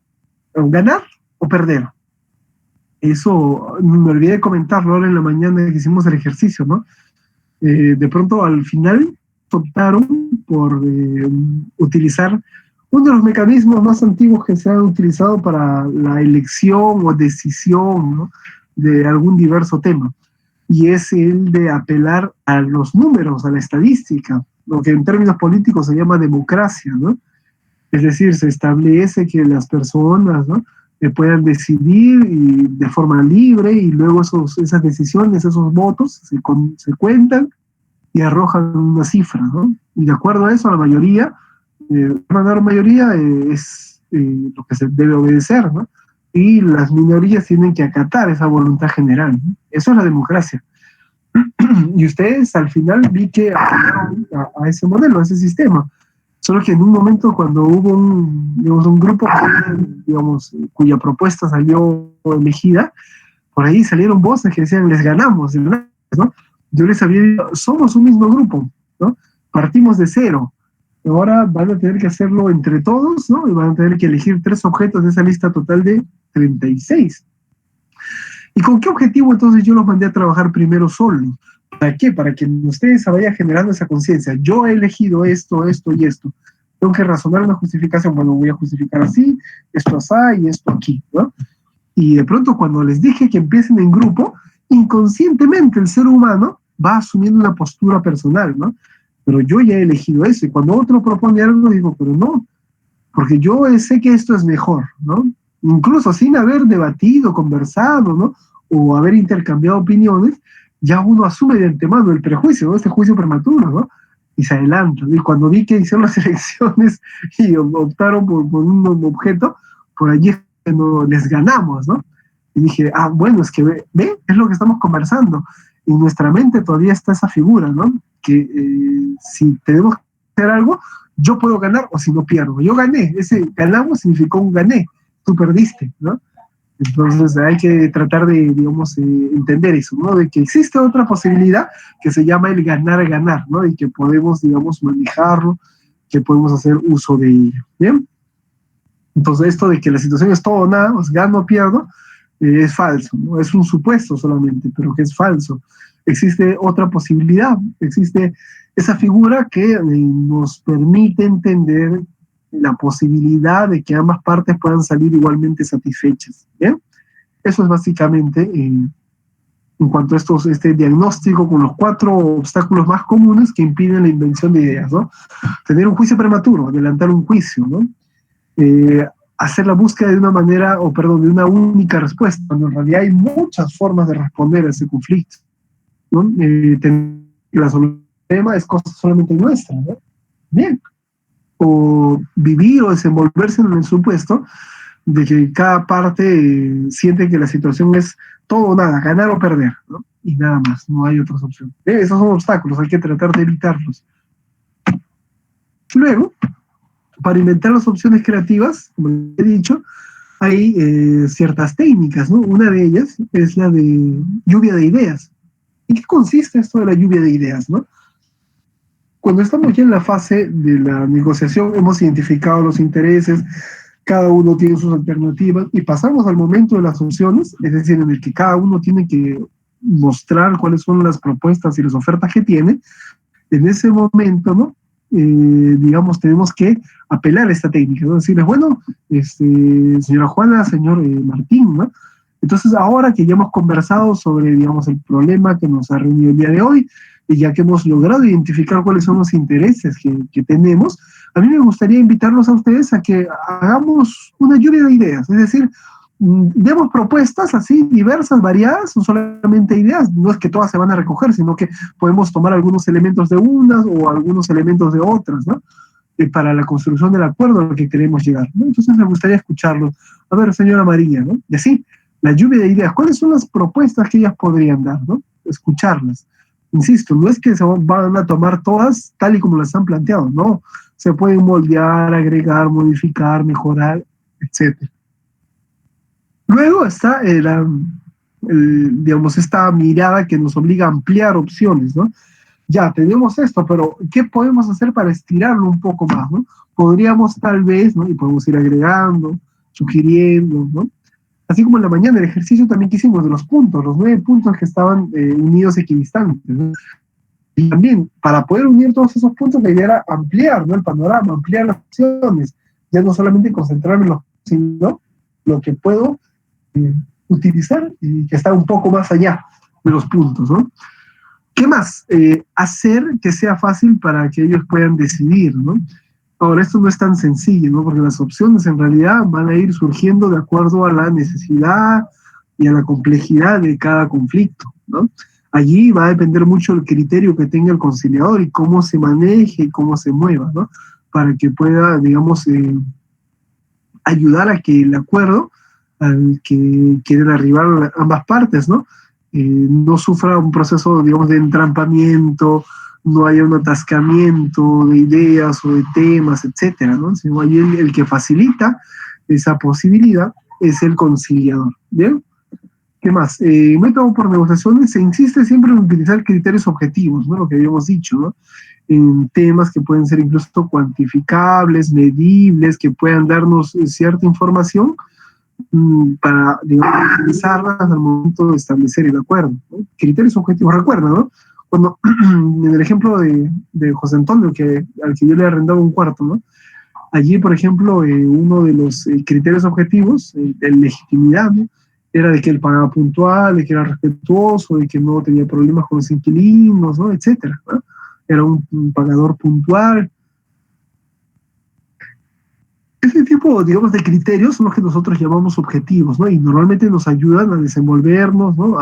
O ganar o perder. Eso me olvidé de comentarlo ahora en la mañana que hicimos el ejercicio, ¿no? De pronto al final optaron por utilizar uno de los mecanismos más antiguos que se han utilizado para la elección o decisión, ¿no?, de algún diverso tema, y es el de apelar a los números, a la estadística, lo que en términos políticos se llama democracia, ¿no? Es decir, se establece que las personas, ¿no?, puedan decidir y de forma libre, y luego esas decisiones, esos votos se cuentan y arrojan una cifra, ¿no? Y de acuerdo a eso, la mayoría, la mayoría es lo que se debe obedecer, ¿no? Y las minorías tienen que acatar esa voluntad general, ¿no? Eso es la democracia. Y ustedes al final vi que apoyaron a ese modelo, a ese sistema. Solo que en un momento cuando hubo un grupo que, digamos, cuya propuesta salió elegida, por ahí salieron voces que decían, les ganamos, ¿no? Yo les había dicho, somos un mismo grupo, ¿no? Partimos de cero. Ahora van a tener que hacerlo entre todos, ¿no? Y van a tener que elegir 3 objetos de esa lista total de 36. ¿Y con qué objetivo entonces yo los mandé a trabajar primero solo? ¿Para qué? Para que ustedes se vayan generando esa conciencia. Yo he elegido esto, esto y esto. Tengo que razonar una justificación. Bueno, voy a justificar así, esto así y esto aquí, ¿no? Y de pronto cuando les dije que empiecen en grupo, inconscientemente el ser humano va asumiendo una postura personal, ¿no? Pero yo ya he elegido eso. Y cuando otro propone algo, digo, pero no, porque yo sé que esto es mejor, ¿no? Incluso sin haber debatido, conversado, ¿no?, o haber intercambiado opiniones, ya uno asume de antemano el prejuicio, ¿no?, este juicio prematuro, ¿no? Y se adelanta. Y cuando vi que hicieron las elecciones y optaron por un objeto, por allí no, les ganamos, ¿no? Y dije, bueno, es que ve, es lo que estamos conversando. En nuestra mente todavía está esa figura, ¿no? Que si tenemos que hacer algo, yo puedo ganar o si no pierdo. Yo gané, ese ganamos significó un gané, tú perdiste, ¿no? Entonces hay que tratar de, digamos, entender eso, ¿no? De que existe otra posibilidad que se llama el ganar-ganar, ¿no? Y que podemos, digamos, manejarlo, que podemos hacer uso de ello, ¿bien? Entonces esto de que la situación es todo o nada, o sea, gano o pierdo, es falso, ¿no? Es un supuesto solamente, pero que es falso. Existe otra posibilidad, existe esa figura que nos permite entender la posibilidad de que ambas partes puedan salir igualmente satisfechas, ¿bien? Eso es básicamente en cuanto a este diagnóstico con los 4 obstáculos más comunes que impiden la invención de ideas, ¿no? Tener un juicio prematuro, adelantar un juicio, ¿no? Hacer la búsqueda de una manera, de una única respuesta, cuando en realidad hay muchas formas de responder a ese conflicto, ¿no? La solución del problema es cosa solamente nuestra, ¿no? Bien. O vivir o desenvolverse en el supuesto de que cada parte siente que la situación es todo o nada, ganar o perder, ¿no? Y nada más, no hay otras opciones. Esos son obstáculos, hay que tratar de evitarlos. Luego, para inventar las opciones creativas, como he dicho, hay ciertas técnicas, ¿no? Una de ellas es la de lluvia de ideas. ¿En qué consiste esto de la lluvia de ideas, no? Cuando estamos ya en la fase de la negociación, hemos identificado los intereses, cada uno tiene sus alternativas y pasamos al momento de las opciones, es decir, en el que cada uno tiene que mostrar cuáles son las propuestas y las ofertas que tiene. En ese momento, ¿no? Digamos, tenemos que apelar a esta técnica, ¿no? Decirles, bueno, señora Juana, señor Martín, ¿no? Entonces, ahora que ya hemos conversado sobre, digamos, el problema que nos ha reunido el día de hoy, y ya que hemos logrado identificar cuáles son los intereses que tenemos, a mí me gustaría invitarlos a ustedes a que hagamos una lluvia de ideas, es decir, demos propuestas así diversas, variadas, no solamente ideas, no es que todas se van a recoger, sino que podemos tomar algunos elementos de unas o algunos elementos de otras, ¿no? Para la construcción del acuerdo al que queremos llegar, ¿no? Entonces me gustaría escucharlo. A ver, señora María, ¿no? Y así, la lluvia de ideas, ¿cuáles son las propuestas que ellas podrían dar, ¿no? Escucharlas. Insisto, no es que se van a tomar todas tal y como las han planteado, no. Se pueden moldear, agregar, modificar, mejorar, etcétera. Luego está digamos, esta mirada que nos obliga a ampliar opciones, ¿no? Ya, tenemos esto, pero ¿qué podemos hacer para estirarlo un poco más, ¿no? Podríamos tal vez, ¿no? Y podemos ir agregando, sugiriendo, ¿no? Así como en la mañana el ejercicio también que hicimos de los puntos, los 9 puntos que estaban unidos equidistantes, ¿no? Y también, para poder unir todos esos puntos, la idea era ampliar, ¿no? El panorama, ampliar las opciones, ya no solamente concentrarme en lo, sino lo que puedo utilizar y que está un poco más allá de los puntos, ¿no? ¿Qué más? Hacer que sea fácil para que ellos puedan decidir, ¿no? Ahora, esto no es tan sencillo, ¿no? Porque las opciones en realidad van a ir surgiendo de acuerdo a la necesidad y a la complejidad de cada conflicto, ¿no? Allí va a depender mucho el criterio que tenga el conciliador y cómo se maneje y cómo se mueva, ¿no? Para que pueda, digamos, ayudar a que el acuerdo al que quieren arribar ambas partes, ¿no? No sufra un proceso, digamos, de entrampamiento, no haya un atascamiento de ideas o de temas, etcétera, ¿no? Sino ahí el que facilita esa posibilidad es el conciliador, ¿bien? ¿Qué más? Método por negociaciones, se insiste siempre en utilizar criterios objetivos, ¿no? Lo que habíamos dicho, ¿no? En temas que pueden ser incluso cuantificables, medibles, que puedan darnos cierta información para, digamos, utilizarlas al momento de establecer el acuerdo, ¿no? Criterios objetivos, recuerda, ¿no? Cuando, en el ejemplo de José Antonio, al que yo le arrendaba un cuarto, ¿no? Allí, por ejemplo, uno de los criterios objetivos, de legitimidad, ¿no? Era de que él pagaba puntual, de que era respetuoso, de que no tenía problemas con los inquilinos, ¿no? Etcétera, ¿no? Era un pagador puntual. Ese tipo, digamos, de criterios son los que nosotros llamamos objetivos, ¿no? Y normalmente nos ayudan a desenvolvernos, ¿no?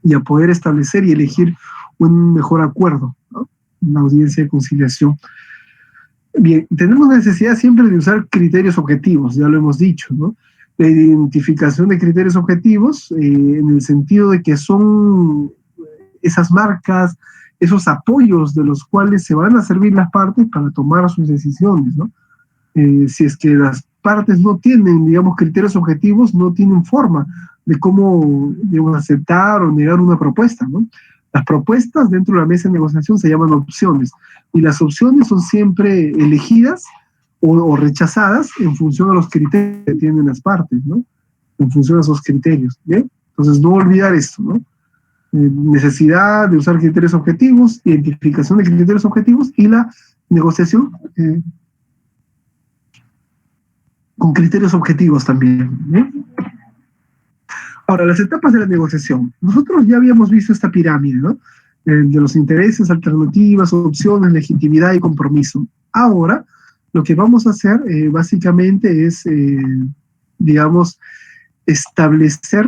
Y a poder establecer y elegir un mejor acuerdo, ¿no? Una audiencia de conciliación. Bien, tenemos necesidad siempre de usar criterios objetivos, ya lo hemos dicho, ¿no? La identificación de criterios objetivos, en el sentido de que son esas marcas, esos apoyos de los cuales se van a servir las partes para tomar sus decisiones, ¿no? Si es que las partes no tienen, digamos, criterios objetivos, no tienen forma de cómo, digamos, aceptar o negar una propuesta, ¿no? Las propuestas dentro de la mesa de negociación se llaman opciones, y las opciones son siempre elegidas o rechazadas en función a los criterios que tienen las partes, ¿no? En función a esos criterios, ¿bien? Entonces, no olvidar esto, ¿no? Necesidad de usar criterios objetivos, identificación de criterios objetivos y la negociación con criterios objetivos también, ¿bien? Ahora, las etapas de la negociación. Nosotros ya habíamos visto esta pirámide, ¿no? De los intereses, alternativas, opciones, legitimidad y compromiso. Ahora, lo que vamos a hacer básicamente es, digamos, establecer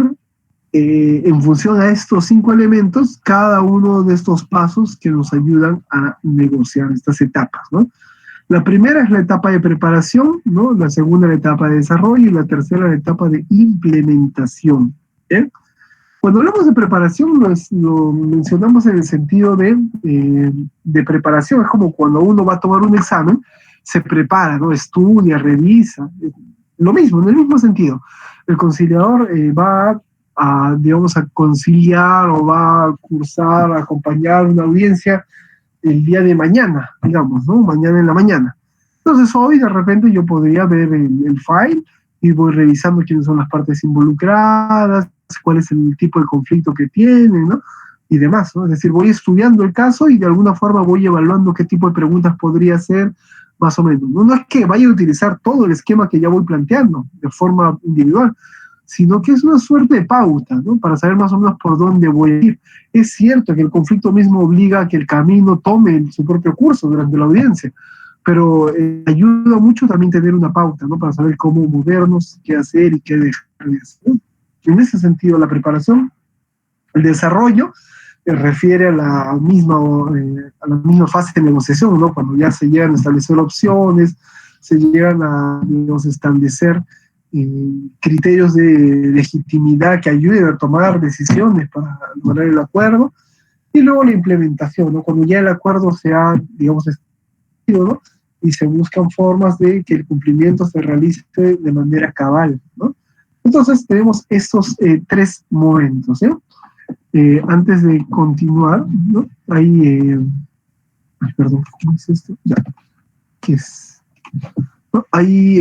en función a estos 5 elementos cada uno de estos pasos que nos ayudan a negociar estas etapas, ¿no? La primera es la etapa de preparación, ¿no? La segunda la etapa de desarrollo y la tercera la etapa de implementación. ¿Eh? Cuando hablamos de preparación, lo mencionamos en el sentido de preparación. Es como cuando uno va a tomar un examen, se prepara, ¿no? Estudia, revisa. Lo mismo, en el mismo sentido. El conciliador va digamos, a conciliar o va a cursar, a acompañar una audiencia el día de mañana, digamos, ¿no? Mañana en la mañana. Entonces hoy de repente yo podría ver el file y voy revisando quiénes son las partes involucradas, cuál es el tipo de conflicto que tienen, ¿no? Y demás, ¿no? Es decir, voy estudiando el caso y de alguna forma voy evaluando qué tipo de preguntas podría hacer, más o menos. No es que vaya a utilizar todo el esquema que ya voy planteando de forma individual, sino que es una suerte de pauta, ¿no? Para saber más o menos por dónde voy a ir. Es cierto que el conflicto mismo obliga a que el camino tome su propio curso durante la audiencia, pero ayuda mucho también tener una pauta, ¿no? Para saber cómo movernos, qué hacer y qué dejar de hacer. En ese sentido, la preparación, el desarrollo, refiere a la misma fase de negociación, ¿no? Cuando ya se llegan a establecer opciones, se llegan a, digamos, establecer criterios de legitimidad que ayuden a tomar decisiones para lograr el acuerdo, y luego la implementación, ¿no? Cuando ya el acuerdo se ha, digamos, establecido, ¿no? Y se buscan formas de que el cumplimiento se realice de manera cabal, ¿no? Entonces tenemos estos tres momentos, ¿sí? Antes de continuar, ¿no? Ay, perdón, ¿cómo es esto? Ya, ¿qué es? ¿No? Hay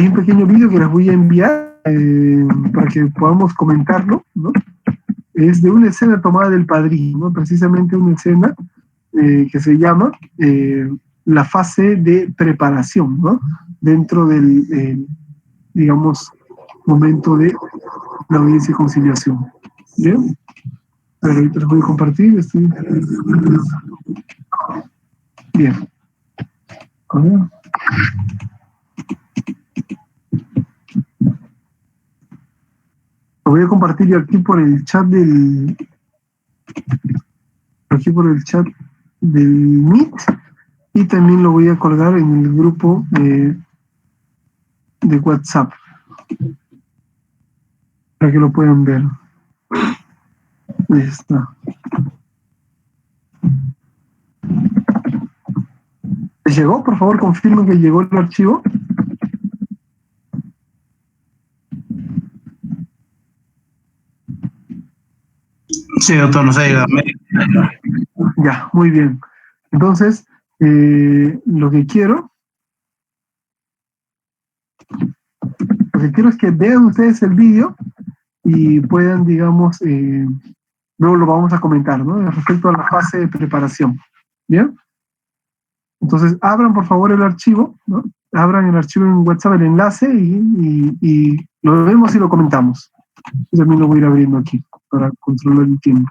un pequeño vídeo que les voy a enviar para que podamos comentarlo, ¿no? Es de una escena tomada del Padrino, ¿no? Precisamente una escena que se llama la fase de preparación, ¿no? Dentro del, digamos, momento de la audiencia y conciliación. ¿Bien? Pero ahorita les voy a compartir. Bien. A ver. Lo voy a compartir aquí por el chat del Meet, y también lo voy a colgar en el grupo de WhatsApp para que lo puedan ver. Ahí está. ¿Les llegó? Por favor, confirmen que llegó el archivo. Sí, doctor, nos ha llegado. Ya, muy bien. Entonces, lo que quiero es que vean ustedes el vídeo y puedan, digamos, luego lo vamos a comentar, ¿no? Respecto a la fase de preparación. ¿Bien? Entonces, abran por favor el archivo, ¿no? Abran el archivo en WhatsApp, el enlace, y lo vemos y lo comentamos. Yo también lo voy a ir abriendo aquí para controlar el tiempo.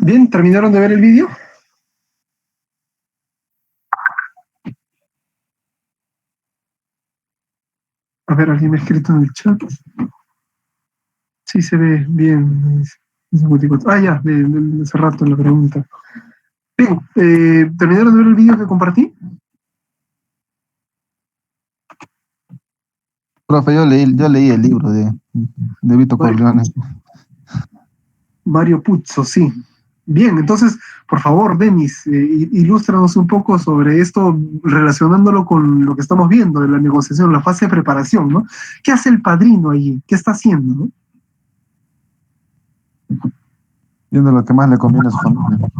Bien, ¿terminaron de ver el vídeo? A ver, alguien me ha escrito en el chat. Sí, se ve bien. 54. Ah, ya, de hace rato la pregunta. Bien, ¿terminaron de ver el vídeo que compartí? Profe, yo leí el libro de Vito Corleone. Mario Puzo, sí. Bien, entonces, por favor, Denis, ilústranos un poco sobre esto, relacionándolo con lo que estamos viendo de la negociación, la fase de preparación, ¿no? ¿Qué hace el padrino allí? ¿Qué está haciendo, no? Viendo lo que más le conviene a su familia.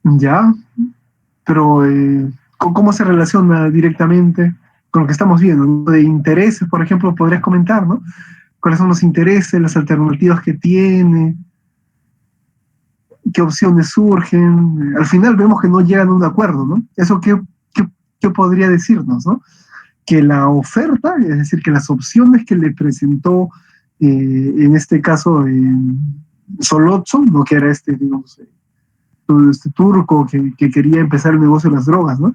Ya, pero ¿cómo se relaciona directamente con lo que estamos viendo, ¿no? De intereses, por ejemplo, podrías comentar, ¿no? ¿Cuáles son los intereses, las alternativas que tiene? ¿Qué opciones surgen? Al final vemos que no llegan a un acuerdo, ¿no? ¿Eso qué podría decirnos, ¿no? Que la oferta, es decir, que las opciones que le presentó, en este caso, Solotso, ¿no? Que era digamos, este turco que quería empezar el negocio de las drogas, ¿no?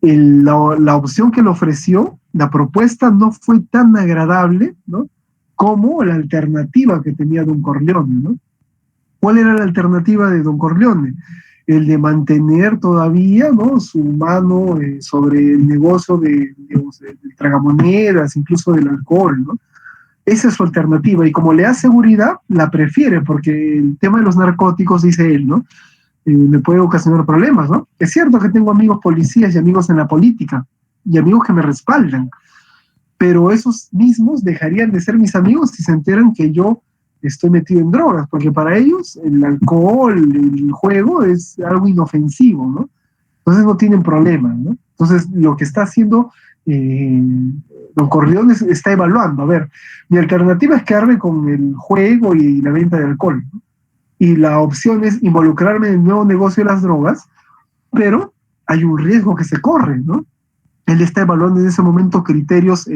La opción que le ofreció, la propuesta no fue tan agradable, ¿no? Como la alternativa que tenía Don Corleone, ¿no? ¿Cuál era la alternativa de Don Corleone? El de mantener todavía, ¿no? Su mano sobre el negocio digamos, de tragamonedas, incluso del alcohol, ¿no? Esa es su alternativa y como le da seguridad, la prefiere porque el tema de los narcóticos, dice él, ¿no? Me puede ocasionar problemas, ¿no? Es cierto que tengo amigos policías y amigos en la política y amigos que me respaldan, pero esos mismos dejarían de ser mis amigos si se enteran que yo estoy metido en drogas, porque para ellos el alcohol, el juego es algo inofensivo, ¿no? Entonces no tienen problema, ¿no? Entonces lo que está haciendo Don Corleone está evaluando, a ver, mi alternativa es quedarme con el juego y la venta de alcohol, ¿no? Y la opción es involucrarme en el nuevo negocio de las drogas, pero hay un riesgo que se corre, ¿no? Él está evaluando en ese momento criterios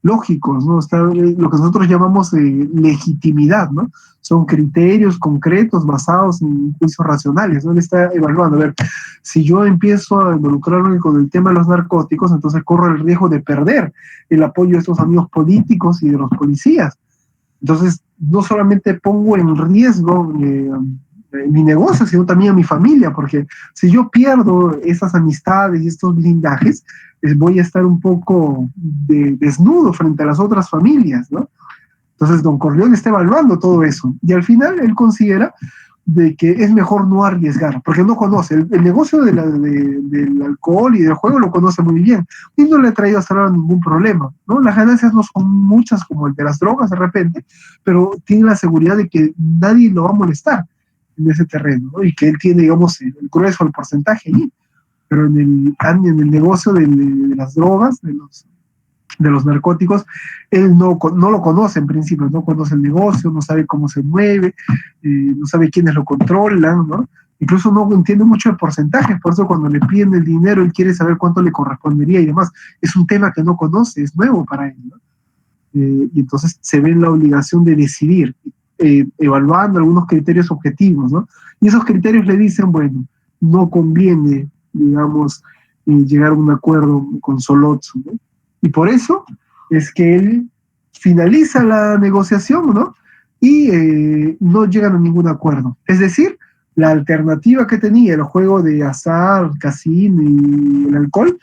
lógicos, ¿no? Está lo que nosotros llamamos legitimidad, ¿no? Son criterios concretos basados en juicios racionales, ¿no? Él está evaluando, a ver, si yo empiezo a involucrarme con el tema de los narcóticos, entonces corro el riesgo de perder el apoyo de estos amigos políticos y de los policías. Entonces, no solamente pongo en riesgo mi negocio, sino también a mi familia, porque si yo pierdo esas amistades y estos blindajes, voy a estar un poco desnudo frente a las otras familias, ¿no? Entonces, Don Corleone está evaluando todo eso y al final él considera de que es mejor no arriesgar, porque no conoce. El negocio del alcohol y del juego lo conoce muy bien y no le ha traído hasta ahora ningún problema, ¿no? Las ganancias no son muchas como el de las drogas de repente, pero tiene la seguridad de que nadie lo va a molestar en ese terreno, ¿no? Y que él tiene, digamos, el grueso, el porcentaje allí, pero en el negocio de las drogas, de los narcóticos, él no lo conoce en principio, no conoce el negocio, no sabe cómo se mueve, no sabe quiénes lo controlan, ¿no? Incluso no entiende mucho de porcentajes, por eso cuando le piden el dinero, él quiere saber cuánto le correspondería y demás. Es un tema que no conoce, es nuevo para él, ¿no? Y entonces se ve en la obligación de decidir, evaluando algunos criterios objetivos, ¿no? Y esos criterios le dicen, bueno, no conviene, digamos, llegar a un acuerdo con Solotso, ¿no? Y por eso es que él finaliza la negociación, ¿no? Y no llegan a ningún acuerdo. Es decir, la alternativa que tenía el juego de azar, casino y el alcohol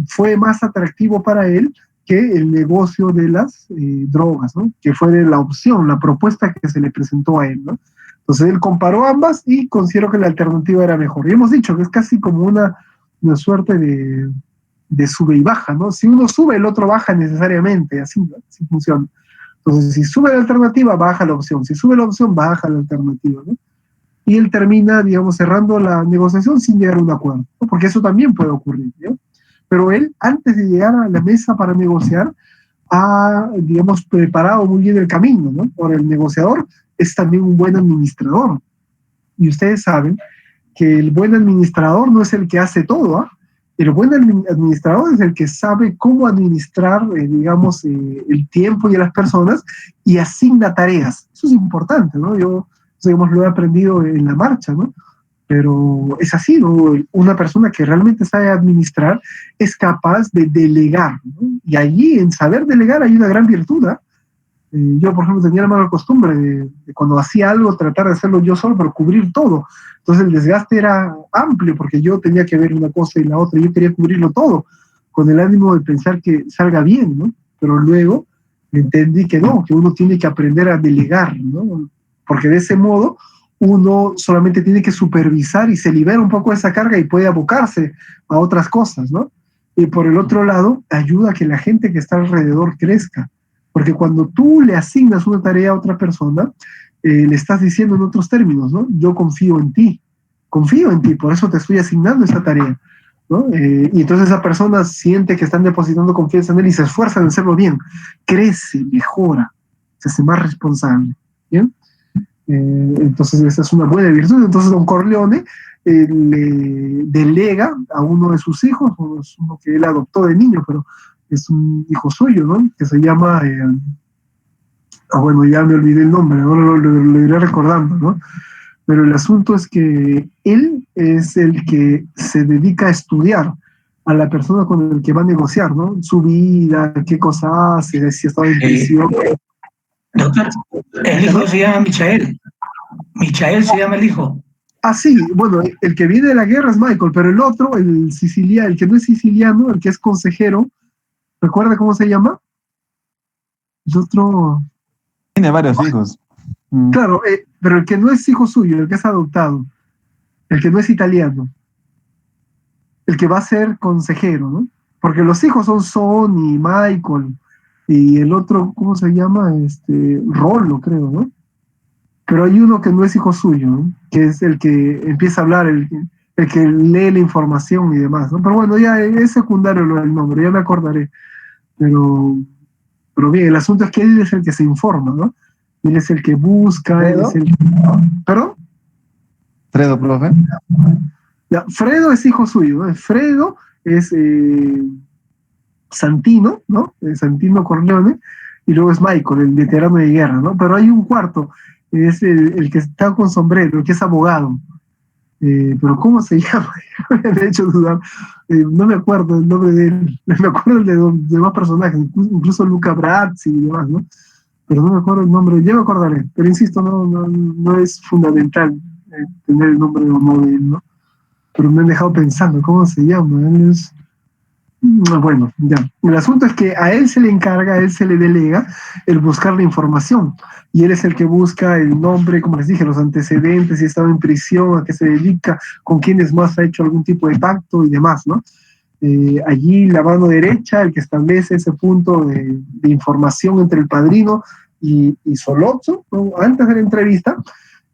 fue más atractivo para él que el negocio de las drogas, ¿no? Que fue la opción, la propuesta que se le presentó a él, ¿no? Entonces él comparó ambas y consideró que la alternativa era mejor. Y hemos dicho que es casi como una suerte de sube y baja, ¿no? Si uno sube, el otro baja necesariamente, así, ¿no? Así funciona. Entonces, si sube la alternativa, baja la opción. Si sube la opción, baja la alternativa, ¿no? Y él termina, digamos, cerrando la negociación sin llegar a un acuerdo, ¿no? Porque eso también puede ocurrir, ¿no? Pero él, antes de llegar a la mesa para negociar, ha, digamos, preparado muy bien el camino, ¿no? Por el negociador es también un buen administrador. Y ustedes saben que el buen administrador no es el que hace todo, ¿eh? El buen administrador es el que sabe cómo administrar, digamos, el tiempo y a las personas y asigna tareas. Eso es importante, ¿no? Yo digamos, lo he aprendido en la marcha, ¿no? Pero es así, ¿no? Una persona que realmente sabe administrar es capaz de delegar, ¿no? Y allí, en saber delegar, hay una gran virtud, ¿eh? Yo, por ejemplo, tenía la mala costumbre de cuando hacía algo, tratar de hacerlo yo solo, pero cubrir todo. Entonces el desgaste era amplio, porque yo tenía que ver una cosa y la otra, y yo quería cubrirlo todo, con el ánimo de pensar que salga bien, ¿no? Pero luego entendí que no, que uno tiene que aprender a delegar, ¿no? Porque de ese modo uno solamente tiene que supervisar y se libera un poco de esa carga y puede abocarse a otras cosas, ¿no? Y por el otro lado, ayuda a que la gente que está alrededor crezca. Porque cuando tú le asignas una tarea a otra persona, le estás diciendo en otros términos, ¿no? Yo confío en ti, por eso te estoy asignando esa tarea, ¿no? Y entonces esa persona siente que están depositando confianza en él y se esfuerza en hacerlo bien, crece, mejora, se hace más responsable, ¿bien? Entonces esa es una buena virtud. Entonces don Corleone le delega a uno de sus hijos, uno que él adoptó de niño, pero es un hijo suyo, ¿no? Que se llama, bueno, ya me olvidé el nombre, ahora lo iré recordando, ¿no? Pero el asunto es que él es el que se dedica a estudiar a la persona con el que va a negociar, ¿no? Su vida, qué cosas hace, si ha estado en prisión. Doctor, el hijo se llama Michael. Michael se llama el hijo. Ah, sí, bueno, el que viene de la guerra es Michael, pero el otro, el que no es siciliano, el que es consejero, ¿recuerda cómo se llama? El otro... Tiene varios hijos. Claro, pero el que no es hijo suyo, el que es adoptado, el que no es italiano, el que va a ser consejero, ¿no? Porque los hijos son Sonny, Michael, y el otro, ¿cómo se llama? Rollo, creo, ¿no? Pero hay uno que no es hijo suyo, ¿no? Que es el que empieza a hablar, el que lee la información y demás, ¿no? Pero bueno, ya es secundario lo del nombre, ya me acordaré. Pero bien, el asunto es que él es el que se informa, ¿no? Él es el que busca, él es el... ¿Perdón? Fredo, profe. Ya, Fredo es hijo suyo, ¿no? Fredo es Santino, ¿no? Santino Corleone, y luego es Michael, el veterano de guerra, ¿no? Pero hay un cuarto, es el que está con sombrero, el que es abogado. Pero ¿cómo se llama? Me ha hecho dudar. No me acuerdo el nombre de él. Me acuerdo el de los demás personajes, incluso Luca Brazzi y demás, ¿no? Pero no me acuerdo el nombre. Ya me acordaré. Pero insisto, no es fundamental tener el nombre o no de él, ¿no? Pero me han dejado pensando, ¿cómo se llama? Él es... Bueno, ya. El asunto es que a él se le encarga, a él se le delega el buscar la información. Y él es el que busca el nombre, como les dije, los antecedentes, si ha estado en prisión, a qué se dedica, con quiénes más ha hecho algún tipo de pacto y demás, ¿no? Allí la mano derecha, el que establece ese punto de información entre el padrino y Solozzo, ¿no? Antes de la entrevista,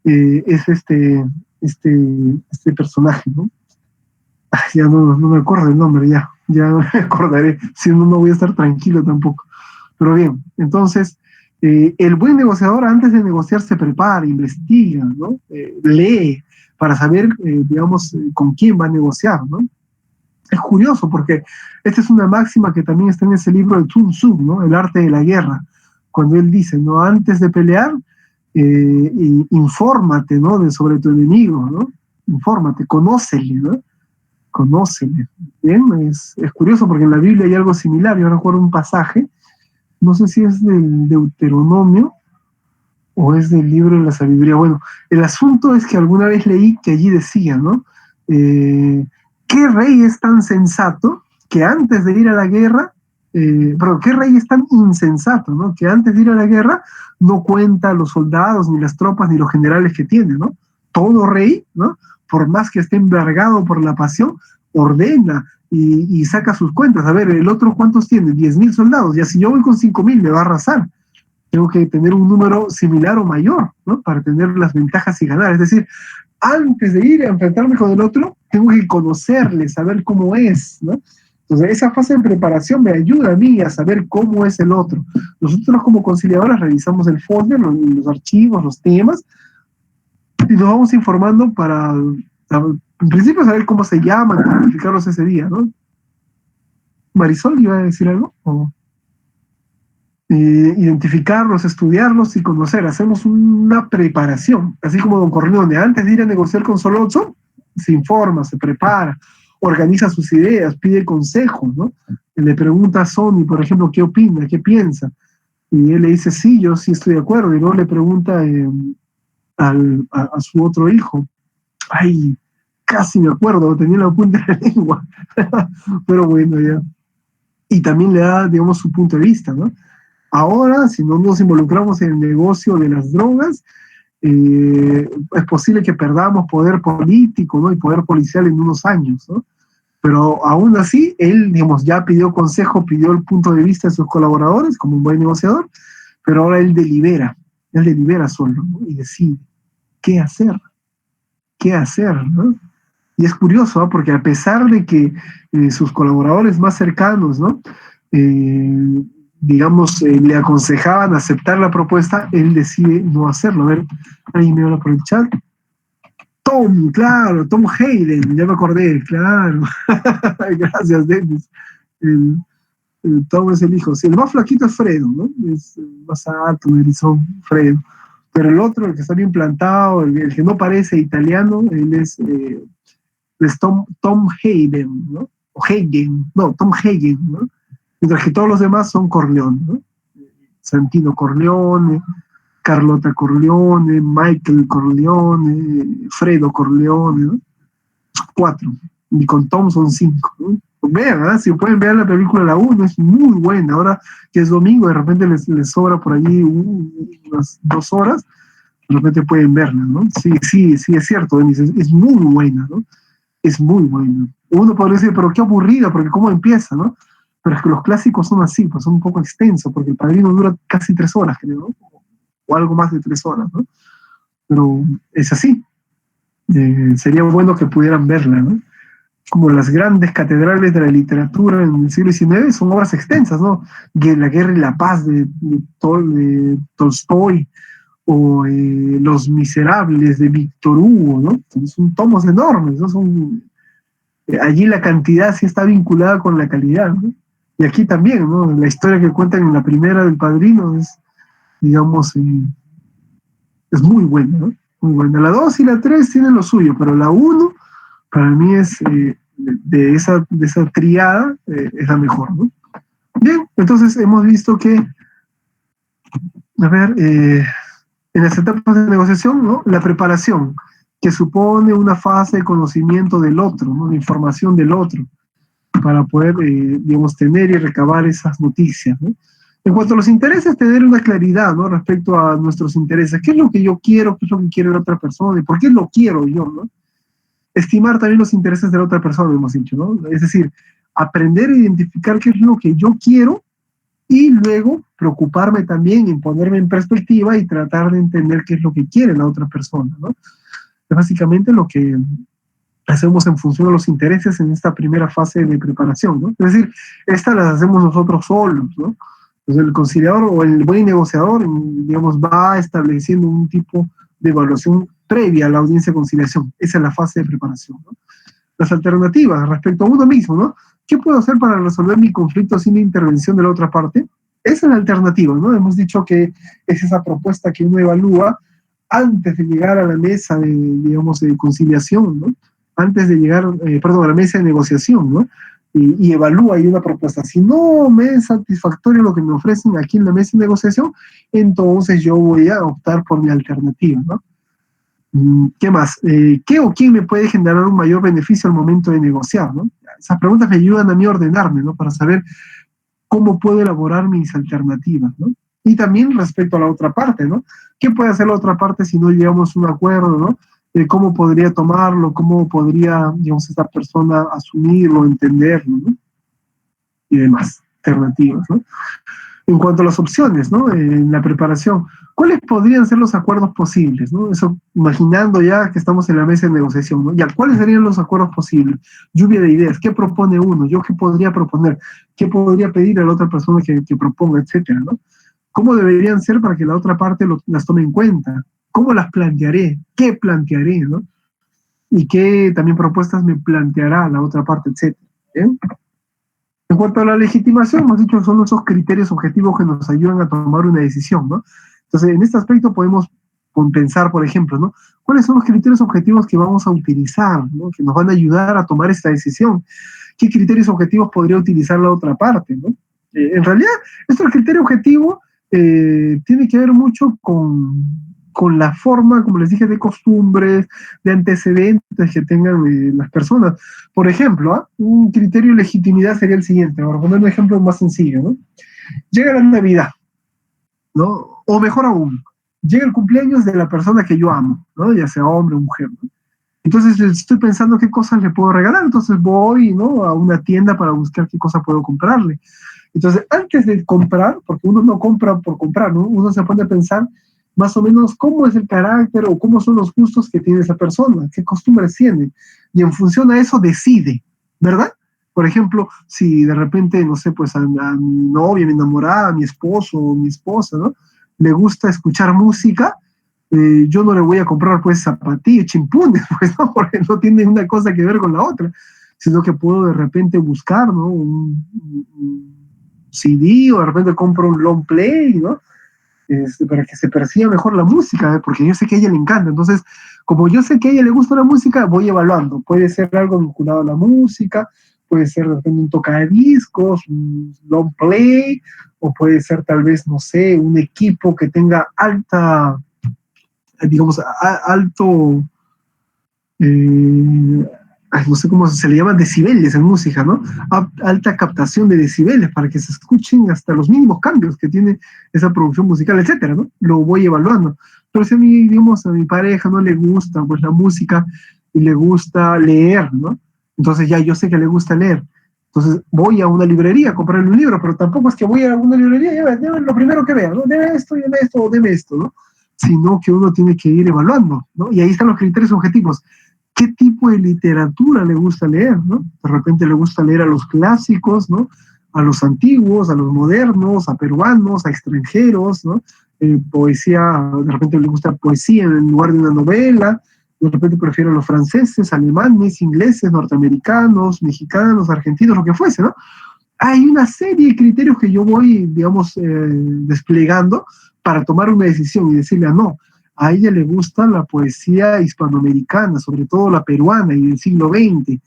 es este personaje, ¿no? Ya no me acuerdo el nombre, ya no me acordaré, si no voy a estar tranquilo tampoco. Pero bien, entonces, el buen negociador antes de negociar se prepara, investiga, ¿no? Lee para saber, digamos, con quién va a negociar, ¿no? Es curioso porque esta es una máxima que también está en ese libro de Sun Tzu, ¿no? El arte de la guerra, cuando él dice, ¿no? Antes de pelear, infórmate, ¿no? Sobre tu enemigo, ¿no? Infórmate, conócele, ¿no? Conócele. Bien, es curioso porque en la Biblia hay algo similar. Yo recuerdo un pasaje, no sé si es del Deuteronomio o es del libro de la sabiduría. Bueno, el asunto es que alguna vez leí que allí decía, ¿no? ¿Qué rey es tan sensato que antes de ir a la guerra, pero qué rey es tan insensato, ¿no? Que antes de ir a la guerra no cuenta los soldados, ni las tropas, ni los generales que tiene, ¿no? Todo rey, ¿no? Por más que esté embargado por la pasión, ordena y saca sus cuentas. A ver, el otro ¿cuántos tiene? 10,000 soldados. Ya si yo voy con 5,000 me va a arrasar. Tengo que tener un número similar o mayor, ¿no? Para tener las ventajas y ganar. Es decir, antes de ir a enfrentarme con el otro, tengo que conocerle, saber cómo es, ¿no? Entonces, esa fase de preparación me ayuda a mí a saber cómo es el otro. Nosotros como conciliadores revisamos el folder, los archivos, los temas, y nos vamos informando para, en principio, saber cómo se llaman, identificarlos ese día, ¿no? Marisol, ¿iba a decir algo? ¿O? identificarlos, estudiarlos y conocer. Hacemos una preparación, así como don Corleone, antes de ir a negociar con Solozzo, se informa, se prepara, organiza sus ideas, pide consejo, ¿no? Y le pregunta a Sony, por ejemplo, qué opina, qué piensa, y él le dice, sí, yo sí estoy de acuerdo, y luego le pregunta a su otro hijo, ay, casi me acuerdo, tenía la punta de la lengua, pero bueno, ya. Y también le da, digamos, su punto de vista, ¿no? Ahora, si no nos involucramos en el negocio de las drogas, es posible que perdamos poder político, ¿no? Y poder policial en unos años, ¿no? Pero aún así, él, digamos, ya pidió consejo, pidió el punto de vista de sus colaboradores como un buen negociador, pero ahora él delibera solo, ¿no? Y decide qué hacer, ¿no? Y es curioso, ¿no? Porque a pesar de que sus colaboradores más cercanos, ¿no? Digamos, le aconsejaban aceptar la propuesta, él decide no hacerlo. A ver, ahí me habla por el chat. Tom Hayden, ya me acordé, claro. Gracias, Dennis. Tom es el hijo. Sí, el más flaquito es Fredo, ¿no? Es más alto, erizón, Fredo. Pero el otro, el que está bien plantado, el que no parece italiano, él es Tom Hayden, ¿no? O Hagen, no, Tom Hagen, ¿no? Mientras que todos los demás son Corleone, ¿no? Santino Corleone, Carlota Corleone, Michael Corleone, Fredo Corleone, ¿no? 4. Y con Tom son 5, ¿no? Vean, ¿eh? Si pueden ver la película La 1, es muy buena. Ahora que es domingo, de repente les sobra por allí unas 2 horas, de repente pueden verla, ¿no? Sí, es cierto, Denis, es muy buena, ¿no? Es muy buena. Uno podría decir, pero qué aburrida, porque cómo empieza, ¿no? Pero es que los clásicos son así, pues son un poco extensos, porque El Padrino dura casi 3 horas, creo, ¿no? O algo más de 3 horas, ¿no? Pero es así. Sería bueno que pudieran verla, ¿no? Como las grandes catedrales de la literatura en el siglo XIX son obras extensas, ¿no? La Guerra y la Paz de Tolstoy, o Los Miserables de Víctor Hugo, ¿no? Son tomos enormes, ¿no? Allí la cantidad sí está vinculada con la calidad, ¿no? Y aquí también, ¿no? La historia que cuentan en la primera del Padrino es, digamos, es muy buena, ¿no? Muy buena. La 2 y la 3 tienen lo suyo, pero la 1 para mí es, de esa triada, es la mejor, ¿no? Bien, entonces hemos visto que, a ver, en las etapas de negociación, ¿no? La preparación, que supone una fase de conocimiento del otro, ¿no? De información del otro, para poder, digamos, tener y recabar esas noticias, ¿no? En cuanto a los intereses, tener una claridad, ¿no? Respecto a nuestros intereses. ¿Qué es lo que yo quiero? ¿Qué es lo que quiere la otra persona? ¿Y por qué lo quiero yo, ¿no? Estimar también los intereses de la otra persona, hemos dicho, ¿no? Es decir, aprender a identificar qué es lo que yo quiero y luego preocuparme también en ponerme en perspectiva y tratar de entender qué es lo que quiere la otra persona, ¿no? Es básicamente lo que hacemos en función de los intereses en esta primera fase de preparación, ¿no? Es decir, esta la hacemos nosotros solos, ¿no? Entonces el conciliador o el buen negociador, digamos, va estableciendo un tipo de evaluación previa a la audiencia de conciliación. Esa es la fase de preparación, ¿no? Las alternativas respecto a uno mismo, ¿no? ¿Qué puedo hacer para resolver mi conflicto sin la intervención de la otra parte? Esa es la alternativa, ¿no? Hemos dicho que es esa propuesta que uno evalúa antes de llegar a la mesa de, digamos, de conciliación, ¿no? Antes de llegar, a la mesa de negociación, ¿no? Y evalúa ahí una propuesta. Si no me es satisfactorio lo que me ofrecen aquí en la mesa de negociación, entonces yo voy a optar por mi alternativa, ¿no? ¿Qué más? ¿Qué o quién me puede generar un mayor beneficio al momento de negociar, ¿no? Esas preguntas me ayudan a mí a ordenarme, ¿no? Para saber cómo puedo elaborar mis alternativas, ¿no? Y también respecto a la otra parte, ¿no? ¿Qué puede hacer la otra parte si no llegamos a un acuerdo, ¿no? ¿Cómo podría tomarlo? ¿Cómo podría, digamos, esta persona asumirlo, entenderlo, ¿no? Y demás alternativas, ¿no? En cuanto a las opciones, ¿no? En la preparación, ¿cuáles podrían ser los acuerdos posibles, ¿no? Eso, imaginando ya que estamos en la mesa de negociación, ¿no? Ya, ¿cuáles serían los acuerdos posibles? Lluvia de ideas, ¿qué propone uno? ¿Yo qué podría proponer? ¿Qué podría pedir a la otra persona que proponga, etcétera, ¿no? ¿Cómo deberían ser para que la otra parte las tome en cuenta? ¿Cómo las plantearé? ¿Qué plantearé, no? Y qué también propuestas me planteará la otra parte, etcétera. ¿Bien? En cuanto a la legitimación, hemos dicho, son esos criterios objetivos que nos ayudan a tomar una decisión, ¿no? Entonces, en este aspecto podemos pensar, por ejemplo, ¿no? ¿Cuáles son los criterios objetivos que vamos a utilizar, ¿no? Que nos van a ayudar a tomar esta decisión? ¿Qué criterios objetivos podría utilizar la otra parte, ¿no? En realidad, esto el criterio objetivo tiene que ver mucho con la forma, como les dije, de costumbres, de antecedentes que tengan las personas. Por ejemplo, un criterio de legitimidad sería el siguiente, para poner un ejemplo más sencillo, ¿no? Llega la Navidad, ¿no? O mejor aún, llega el cumpleaños de la persona que yo amo, ¿no? Ya sea hombre o mujer, ¿no? Entonces estoy pensando qué cosas le puedo regalar, entonces voy, ¿no?, a una tienda para buscar qué cosa puedo comprarle. Entonces, antes de comprar, porque uno no compra por comprar, ¿no? Uno se pone a pensar más o menos cómo es el carácter o cómo son los gustos que tiene esa persona, qué costumbres tiene, y en función a eso decide, ¿verdad? Por ejemplo, si de repente, no sé, pues a mi novia, mi enamorada, a mi esposo o mi esposa, ¿no?, le gusta escuchar música, yo no le voy a comprar pues zapatillas, chimpunes, pues, ¿no? Porque no tiene una cosa que ver con la otra, sino que puedo de repente buscar, ¿no?, un CD, o de repente compro un long play, ¿no? Para que se perciba mejor la música, ¿eh? Porque yo sé que a ella le encanta. Entonces, como yo sé que a ella le gusta la música, voy evaluando. Puede ser algo vinculado a la música, puede ser de repente un tocadiscos, un long play, o puede ser tal vez, no sé, un equipo que tenga alta, digamos, alto, no sé cómo se le llaman, decibeles en música, ¿no? Alta captación de decibeles para que se escuchen hasta los mínimos cambios que tiene esa producción musical, etcétera, ¿no? Lo voy evaluando. Pero si a mí, digamos, a mi pareja no le gusta pues la música y le gusta leer, ¿no? Entonces ya yo sé que le gusta leer. Entonces voy a una librería a comprarle un libro, pero tampoco es que voy a una librería y deme lo primero que vea, ¿no? Deme esto, o deme esto, ¿no? Sino que uno tiene que ir evaluando, ¿no? Y ahí están los criterios objetivos. ¿Qué tipo de literatura le gusta leer, ¿no? De repente le gusta leer a los clásicos, ¿no? A los antiguos, a los modernos, a peruanos, a extranjeros, ¿no? Poesía, de repente le gusta poesía en lugar de una novela, de repente prefiere a los franceses, alemanes, ingleses, norteamericanos, mexicanos, argentinos, lo que fuese, ¿no? Hay una serie de criterios que yo voy, digamos, desplegando para tomar una decisión y decirle no. A ella le gusta la poesía hispanoamericana, sobre todo la peruana y del siglo XX.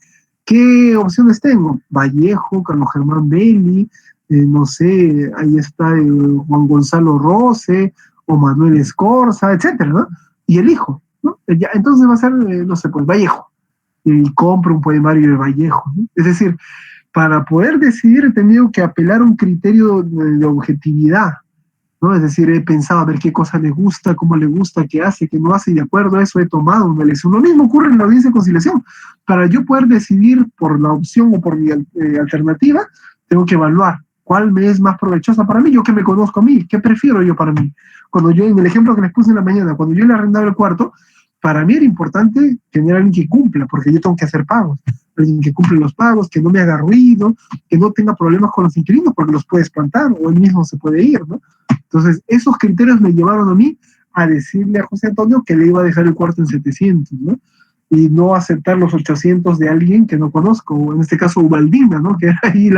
¿Qué opciones tengo? Vallejo, Carlos Germán Belli, no sé, ahí está Juan Gonzalo Rose o Manuel Escorza, etcétera, ¿no? Y elijo, ¿no? Entonces va a ser, no sé, pues Vallejo. Y compro un poemario de Vallejo, ¿no? Es decir, para poder decidir he tenido que apelar a un criterio de objetividad, ¿no? Es decir, he pensado a ver qué cosa le gusta, cómo le gusta, qué hace, qué no hace, y de acuerdo a eso he tomado una elección. Lo mismo ocurre en la audiencia de conciliación. Para yo poder decidir por la opción o por mi alternativa, tengo que evaluar cuál me es más provechosa para mí, yo que me conozco a mí, qué prefiero yo para mí. Cuando yo, en el ejemplo que les puse en la mañana, cuando yo le arrendaba el cuarto, para mí era importante tener a alguien que cumpla, porque yo tengo que hacer pagos, alguien que cumple los pagos, que no me haga ruido, que no tenga problemas con los inquilinos, porque los puede espantar, o él mismo se puede ir, ¿no? Entonces, esos criterios me llevaron a mí a decirle a José Antonio que le iba a dejar el cuarto en 700, ¿no? Y no aceptar los 800 de alguien que no conozco, en este caso Ubaldina, ¿no? Que era ahí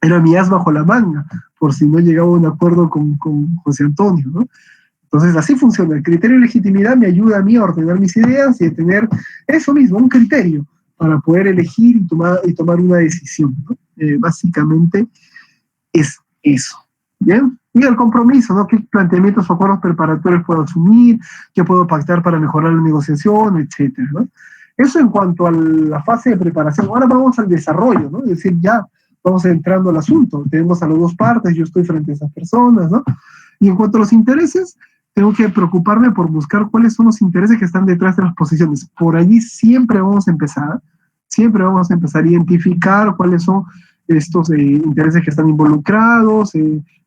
era mi as bajo la manga, por si no llegaba a un acuerdo con José Antonio, ¿no? Entonces, así funciona. El criterio de legitimidad me ayuda a mí a ordenar mis ideas y a tener eso mismo, un criterio para poder elegir y tomar una decisión, ¿no? Básicamente es eso. ¿Bien? Y el compromiso, ¿no? ¿Qué planteamientos o acuerdos preparatorios puedo asumir? ¿Qué puedo pactar para mejorar la negociación? Etcétera, ¿no? Eso en cuanto a la fase de preparación. Ahora vamos al desarrollo, ¿no? Es decir, ya vamos entrando al asunto. Tenemos a las dos partes, yo estoy frente a esas personas, ¿no? Y en cuanto a los intereses, tengo que preocuparme por buscar cuáles son los intereses que están detrás de las posiciones. Por allí siempre vamos a empezar a identificar cuáles son estos intereses que están involucrados,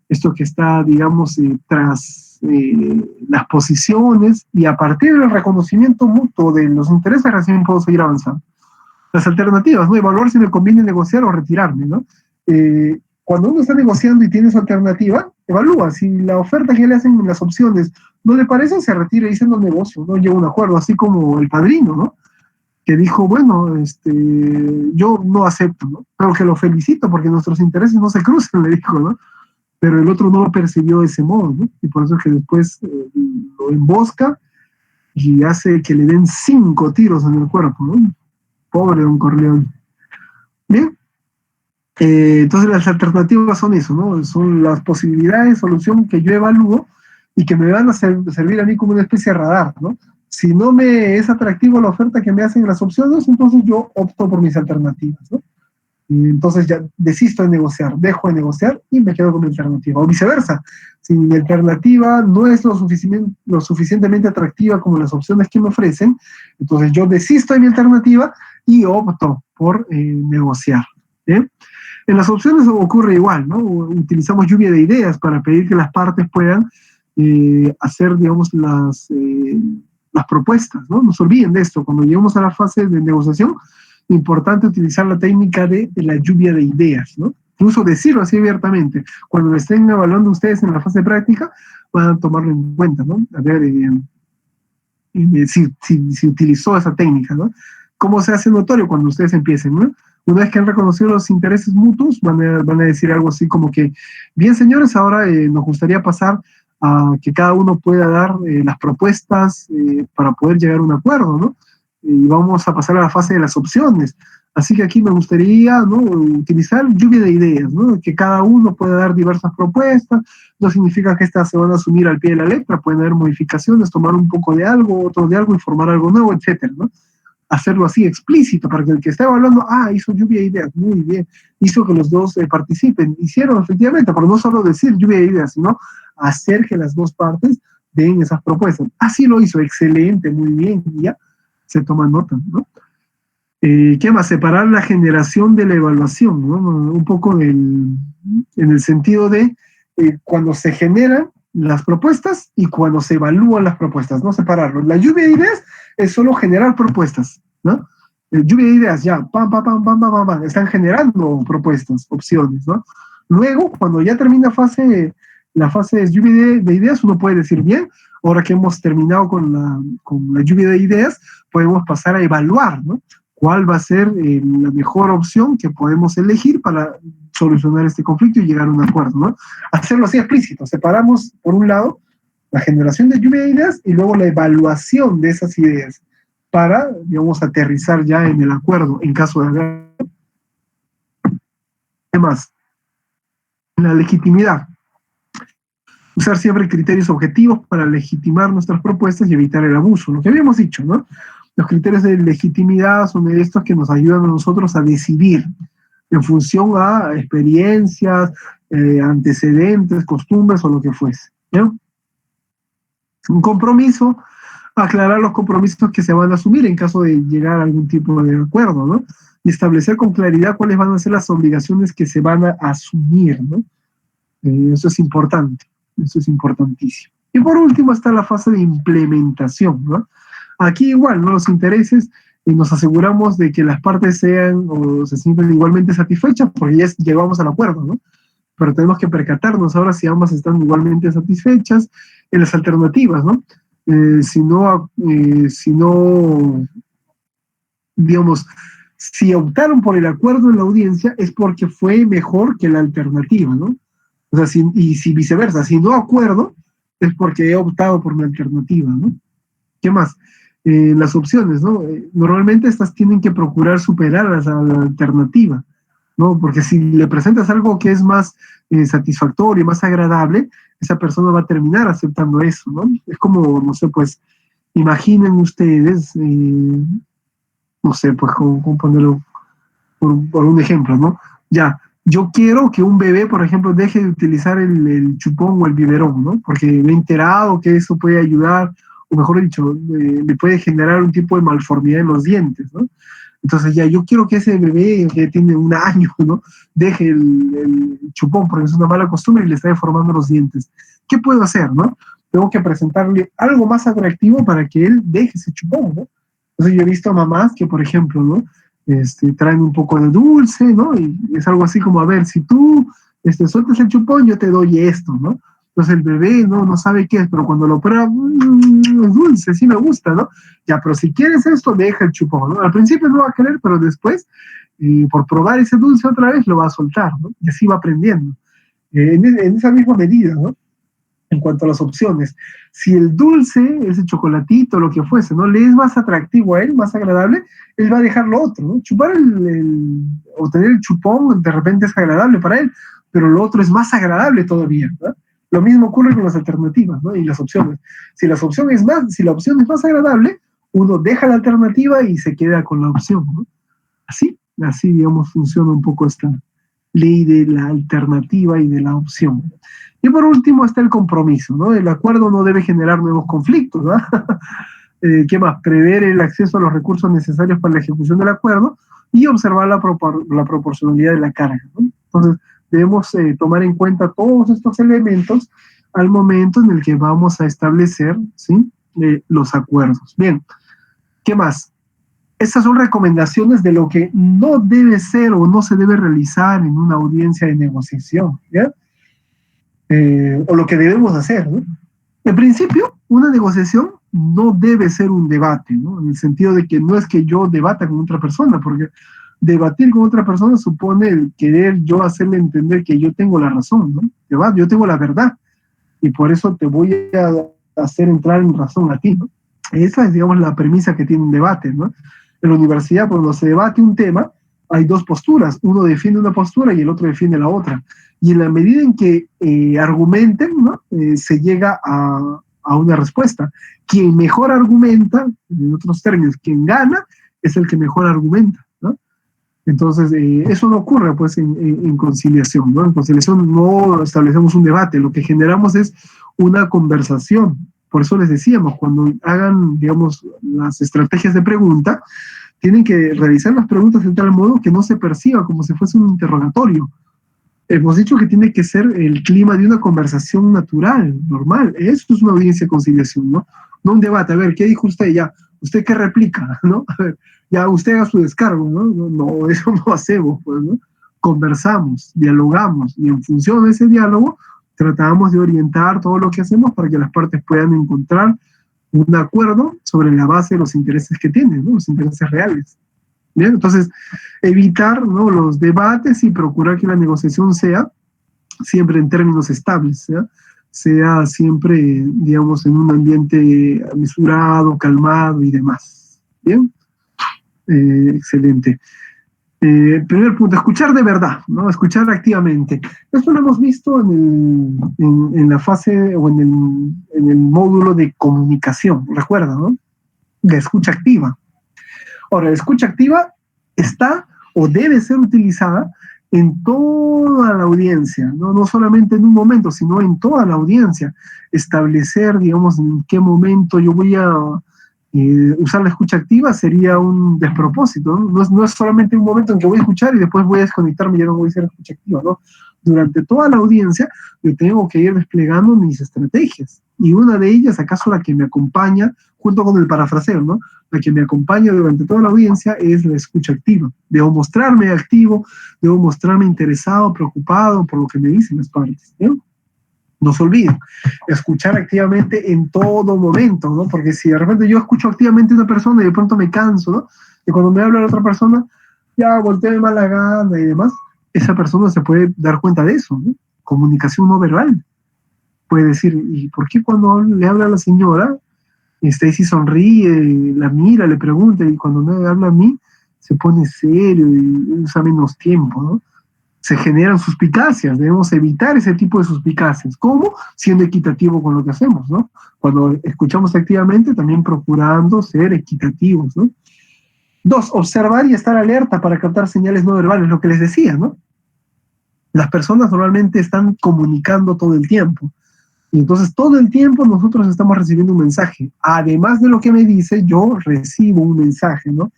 esto que está, digamos, tras las posiciones, y a partir del reconocimiento mutuo de los intereses recién puedo seguir avanzando. Las alternativas, ¿no? Evaluar si me conviene negociar o retirarme, ¿no? Cuando uno está negociando y tiene su alternativa, evalúa. Si la oferta que le hacen en las opciones no le parece, se retira y dice no negocio, no llega a un acuerdo, así como El Padrino, ¿no? que dijo, bueno, yo no acepto, ¿no? Pero que lo felicito porque nuestros intereses no se cruzan, le dijo, ¿no? Pero el otro no lo percibió de ese modo, ¿no? Y por eso es que después lo embosca y hace que le den 5 tiros en el cuerpo, ¿no? Pobre Don Corleone. Bien, entonces las alternativas son eso, ¿no? Son las posibilidades de solución que yo evalúo y que me van a servir a mí como una especie de radar, ¿no? Si no me es atractivo la oferta que me hacen las opciones, entonces yo opto por mis alternativas, ¿no? Y entonces ya desisto de negociar, dejo de negociar y me quedo con mi alternativa. O viceversa, si mi alternativa no es lo suficientemente atractiva como las opciones que me ofrecen, entonces yo desisto de mi alternativa y opto por negociar. ¿Eh? En las opciones ocurre igual, ¿no? Utilizamos lluvia de ideas para pedir que las partes puedan hacer, digamos, las propuestas, ¿no? No se olviden de esto. Cuando llegamos a la fase de negociación, importante utilizar la técnica de la lluvia de ideas, ¿no? Incluso decirlo así abiertamente. Cuando lo estén evaluando ustedes en la fase de práctica, van a tomarlo en cuenta, ¿no? A ver si utilizó esa técnica, ¿no? ¿Cómo se hace notorio cuando ustedes empiecen, ¿no? Una vez que han reconocido los intereses mutuos, van a decir algo así como que, bien señores, ahora nos gustaría pasar a que cada uno pueda dar las propuestas para poder llegar a un acuerdo, ¿no? Y vamos a pasar a la fase de las opciones. Así que aquí me gustaría, ¿no?, utilizar lluvia de ideas, ¿no? Que cada uno pueda dar diversas propuestas. No significa que estas se van a asumir al pie de la letra, pueden haber modificaciones, tomar un poco de algo, otro de algo y formar algo nuevo, etcétera, ¿no? Hacerlo así explícito para que el que esté hablando, hizo lluvia de ideas, muy bien, hizo que los dos participen, hicieron efectivamente, pero no solo decir lluvia de ideas, sino hacer que las dos partes den esas propuestas. Así lo hizo, excelente, muy bien, y ya se toma nota, ¿no? ¿Qué más? Separar la generación de la evaluación, ¿no? Un poco en el sentido de cuando se generan las propuestas y cuando se evalúan las propuestas, no separarlo. La lluvia de ideas es solo generar propuestas, ¿no? Lluvia de ideas, ya, pam, pam, pam, pam, pam, pam, están generando propuestas, opciones, ¿no? Luego, cuando ya termina la fase de lluvia de ideas, uno puede decir, bien, ahora que hemos terminado con la lluvia de ideas, podemos pasar a evaluar, ¿no? ¿Cuál va a ser la mejor opción que podemos elegir para solucionar este conflicto y llegar a un acuerdo, ¿no? Hacerlo así explícito. Separamos, por un lado, la generación de lluvia de ideas y luego la evaluación de esas ideas para, digamos, aterrizar ya en el acuerdo en caso de haber. ¿Qué más? La legitimidad. Usar siempre criterios objetivos para legitimar nuestras propuestas y evitar el abuso. Lo que habíamos dicho, ¿no? Los criterios de legitimidad son estos que nos ayudan a nosotros a decidir en función a experiencias, antecedentes, costumbres o lo que fuese, ¿no? Un compromiso, aclarar los compromisos que se van a asumir en caso de llegar a algún tipo de acuerdo, ¿no? Y establecer con claridad cuáles van a ser las obligaciones que se van a asumir, ¿no? Eso es importante, eso es importantísimo. Y por último está la fase de implementación, ¿no? Aquí igual, ¿no? Los intereses, nos aseguramos de que las partes sean o se sientan igualmente satisfechas porque ya llegamos al acuerdo, ¿no? Pero tenemos que percatarnos ahora si ambas están igualmente satisfechas en las alternativas, ¿no? Si no, digamos, si optaron por el acuerdo en la audiencia es porque fue mejor que la alternativa, ¿no? O sea, y si viceversa, si no acuerdo es porque he optado por mi alternativa, ¿no? ¿Qué más? Las opciones, ¿no? Normalmente estas tienen que procurar superar a la alternativa, ¿no? Porque si le presentas algo que es más satisfactorio, más agradable, esa persona va a terminar aceptando eso, ¿no? Es como, no sé, pues, imaginen ustedes, no sé, pues, cómo ponerlo por un ejemplo, ¿no? Ya, yo quiero que un bebé, por ejemplo, deje de utilizar el chupón o el biberón, ¿no? Porque me he enterado que eso puede ayudar, o mejor dicho, le puede generar un tipo de malformidad en los dientes, ¿no? Entonces ya, yo quiero que ese bebé que tiene 1 año, ¿no?, deje el chupón porque es una mala costumbre y le está deformando los dientes. ¿Qué puedo hacer, no? Tengo que presentarle algo más atractivo para que él deje ese chupón, ¿no? Entonces yo he visto mamás que, por ejemplo, ¿no?, traen un poco de dulce, ¿no? Y es algo así como, a ver, si tú sueltas el chupón, yo te doy esto, ¿no? Entonces el bebé no sabe qué es, pero cuando lo prueba, es dulce, sí me gusta, ¿no? Ya, pero si quieres esto, deja el chupón, ¿no? Al principio no va a querer, pero después, por probar ese dulce otra vez, lo va a soltar, ¿no? Y así va aprendiendo. En esa misma medida, ¿no? En cuanto a las opciones, si el dulce, ese chocolatito, lo que fuese, ¿no? Le es más atractivo a él, más agradable, él va a dejar lo otro, ¿no? Chupar o tener el chupón de repente es agradable para él, pero lo otro es más agradable todavía, ¿no? Lo mismo ocurre con las alternativas, ¿no? Y las opciones. Si la opción es más agradable, uno deja la alternativa y se queda con la opción, ¿no? Así, digamos, funciona un poco esta ley de la alternativa y de la opción. Y por último está el compromiso, ¿no? El acuerdo no debe generar nuevos conflictos, ¿no? ¿Qué más? Prever el acceso a los recursos necesarios para la ejecución del acuerdo y observar la proporcionalidad de la carga, ¿no? Entonces, debemos tomar en cuenta todos estos elementos al momento en el que vamos a establecer, ¿sí? Los acuerdos. Bien, ¿qué más? Estas son recomendaciones de lo que no debe ser o no se debe realizar en una audiencia de negociación, ¿ya? O lo que debemos hacer, ¿no? En principio, una negociación no debe ser un debate, ¿no? En el sentido de que no es que yo debata con otra persona, porque debatir con otra persona supone el querer yo hacerle entender que yo tengo la razón, ¿no? Yo tengo la verdad, y por eso te voy a hacer entrar en razón a ti, ¿no? Esa es, digamos, la premisa que tiene un debate, ¿no? En la universidad, cuando se debate un tema, hay dos posturas. Uno defiende una postura y el otro defiende la otra. Y en la medida en que argumenten, ¿no? Se llega a una respuesta. Quien mejor argumenta, en otros términos, quien gana, es el que mejor argumenta, ¿no? Entonces, eso no ocurre, pues, en conciliación, ¿no? En conciliación no establecemos un debate, lo que generamos es una conversación. Por eso les decíamos, cuando hagan, digamos, las estrategias de pregunta, tienen que realizar las preguntas de tal modo que no se perciba como si fuese un interrogatorio. Hemos dicho que tiene que ser el clima de una conversación natural, normal. Eso es una audiencia de conciliación, ¿no? No un debate. A ver, ¿qué dijo usted? Ya, ¿usted qué replica? ¿No? A ver, ya usted haga su descargo, ¿no? No, eso no hacemos, pues, ¿no? Conversamos, dialogamos, y en función de ese diálogo tratamos de orientar todo lo que hacemos para que las partes puedan encontrar un acuerdo sobre la base de los intereses que tienen, ¿no? Los intereses reales. Bien, entonces, evitar, ¿no? Los debates y procurar que la negociación sea siempre en términos estables, sea siempre, digamos, en un ambiente mesurado, calmado y demás. Bien, excelente. Primer punto, escuchar de verdad, ¿no? Escuchar activamente. Esto lo hemos visto en la fase o en el módulo de comunicación, recuerda, ¿no? La escucha activa. Ahora, la escucha activa está o debe ser utilizada en toda la audiencia, ¿no? No solamente en un momento, sino en toda la audiencia. Establecer, digamos, en qué momento yo voy a usar la escucha activa sería un despropósito, ¿no? No es solamente un momento en que voy a escuchar y después voy a desconectarme y ya no voy a hacer escucha activa, ¿no? Durante toda la audiencia yo tengo que ir desplegando mis estrategias, y una de ellas, acaso la que me acompaña, junto con el parafraseo, ¿no? La que me acompaña durante toda la audiencia es la escucha activa. Debo mostrarme activo, debo mostrarme interesado, preocupado por lo que me dicen las partes, ¿no? No se olviden, escuchar activamente en todo momento, ¿no? Porque si de repente yo escucho activamente a una persona y de pronto me canso, ¿no? Y cuando me habla la otra persona, ya volteo de mala gana y demás, esa persona se puede dar cuenta de eso, ¿no? Comunicación no verbal. Puede decir, ¿y por qué cuando le habla a la señora, Stacy sonríe, la mira, le pregunta, y cuando me habla a mí, se pone serio y usa menos tiempo, ¿no? Se generan suspicacias, debemos evitar ese tipo de suspicacias. ¿Cómo? Siendo equitativo con lo que hacemos, ¿no? Cuando escuchamos activamente, también procurando ser equitativos, ¿no? 2, observar y estar alerta para captar señales no verbales, lo que les decía, ¿no? Las personas normalmente están comunicando todo el tiempo, y entonces todo el tiempo nosotros estamos recibiendo un mensaje. Además de lo que me dice, yo recibo un mensaje, ¿no?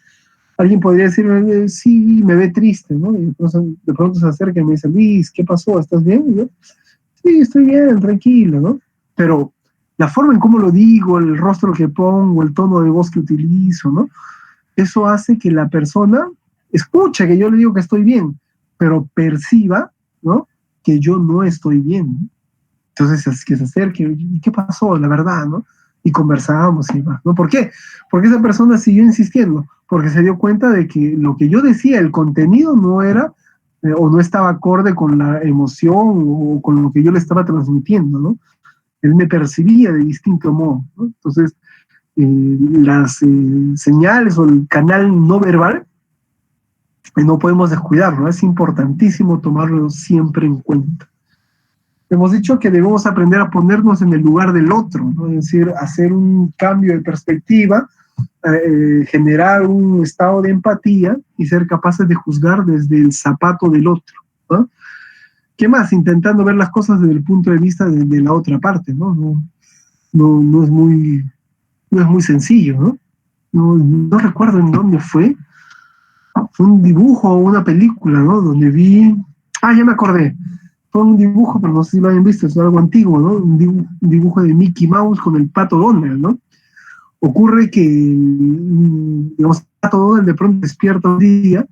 Alguien podría decir, sí, me ve triste, ¿no? Y entonces de pronto se acerca y me dice, Luis, ¿qué pasó? ¿Estás bien? Y yo, sí, estoy bien, tranquilo, ¿no? Pero la forma en cómo lo digo, el rostro que pongo, el tono de voz que utilizo, ¿no? Eso hace que la persona escuche que yo le digo que estoy bien, pero perciba, ¿no? Que yo no estoy bien, ¿no? Entonces, es que se acerque, ¿y qué pasó? La verdad, ¿no? Y conversábamos y más, ¿no? ¿Por qué? Porque esa persona siguió insistiendo, porque se dio cuenta de que lo que yo decía, el contenido no era o no estaba acorde con la emoción o con lo que yo le estaba transmitiendo, ¿no? Él me percibía de distinto modo, ¿no? Entonces, las señales o el canal no verbal no podemos descuidarlo, es importantísimo tomarlo siempre en cuenta. Hemos dicho que debemos aprender a ponernos en el lugar del otro, ¿no? Es decir, hacer un cambio de perspectiva, generar un estado de empatía y ser capaces de juzgar desde el zapato del otro, ¿no? ¿Qué más? Intentando ver las cosas desde el punto de vista de la otra parte, ¿no? No es muy sencillo, ¿no? No recuerdo en dónde fue un dibujo o una película, ¿no? Donde vi, ya me acordé, fue un dibujo, pero no sé si lo hayan visto, es algo antiguo, ¿no? Un dibujo de Mickey Mouse con el pato Donald, ¿no? Ocurre que, digamos, el pato Donald de pronto despierta un día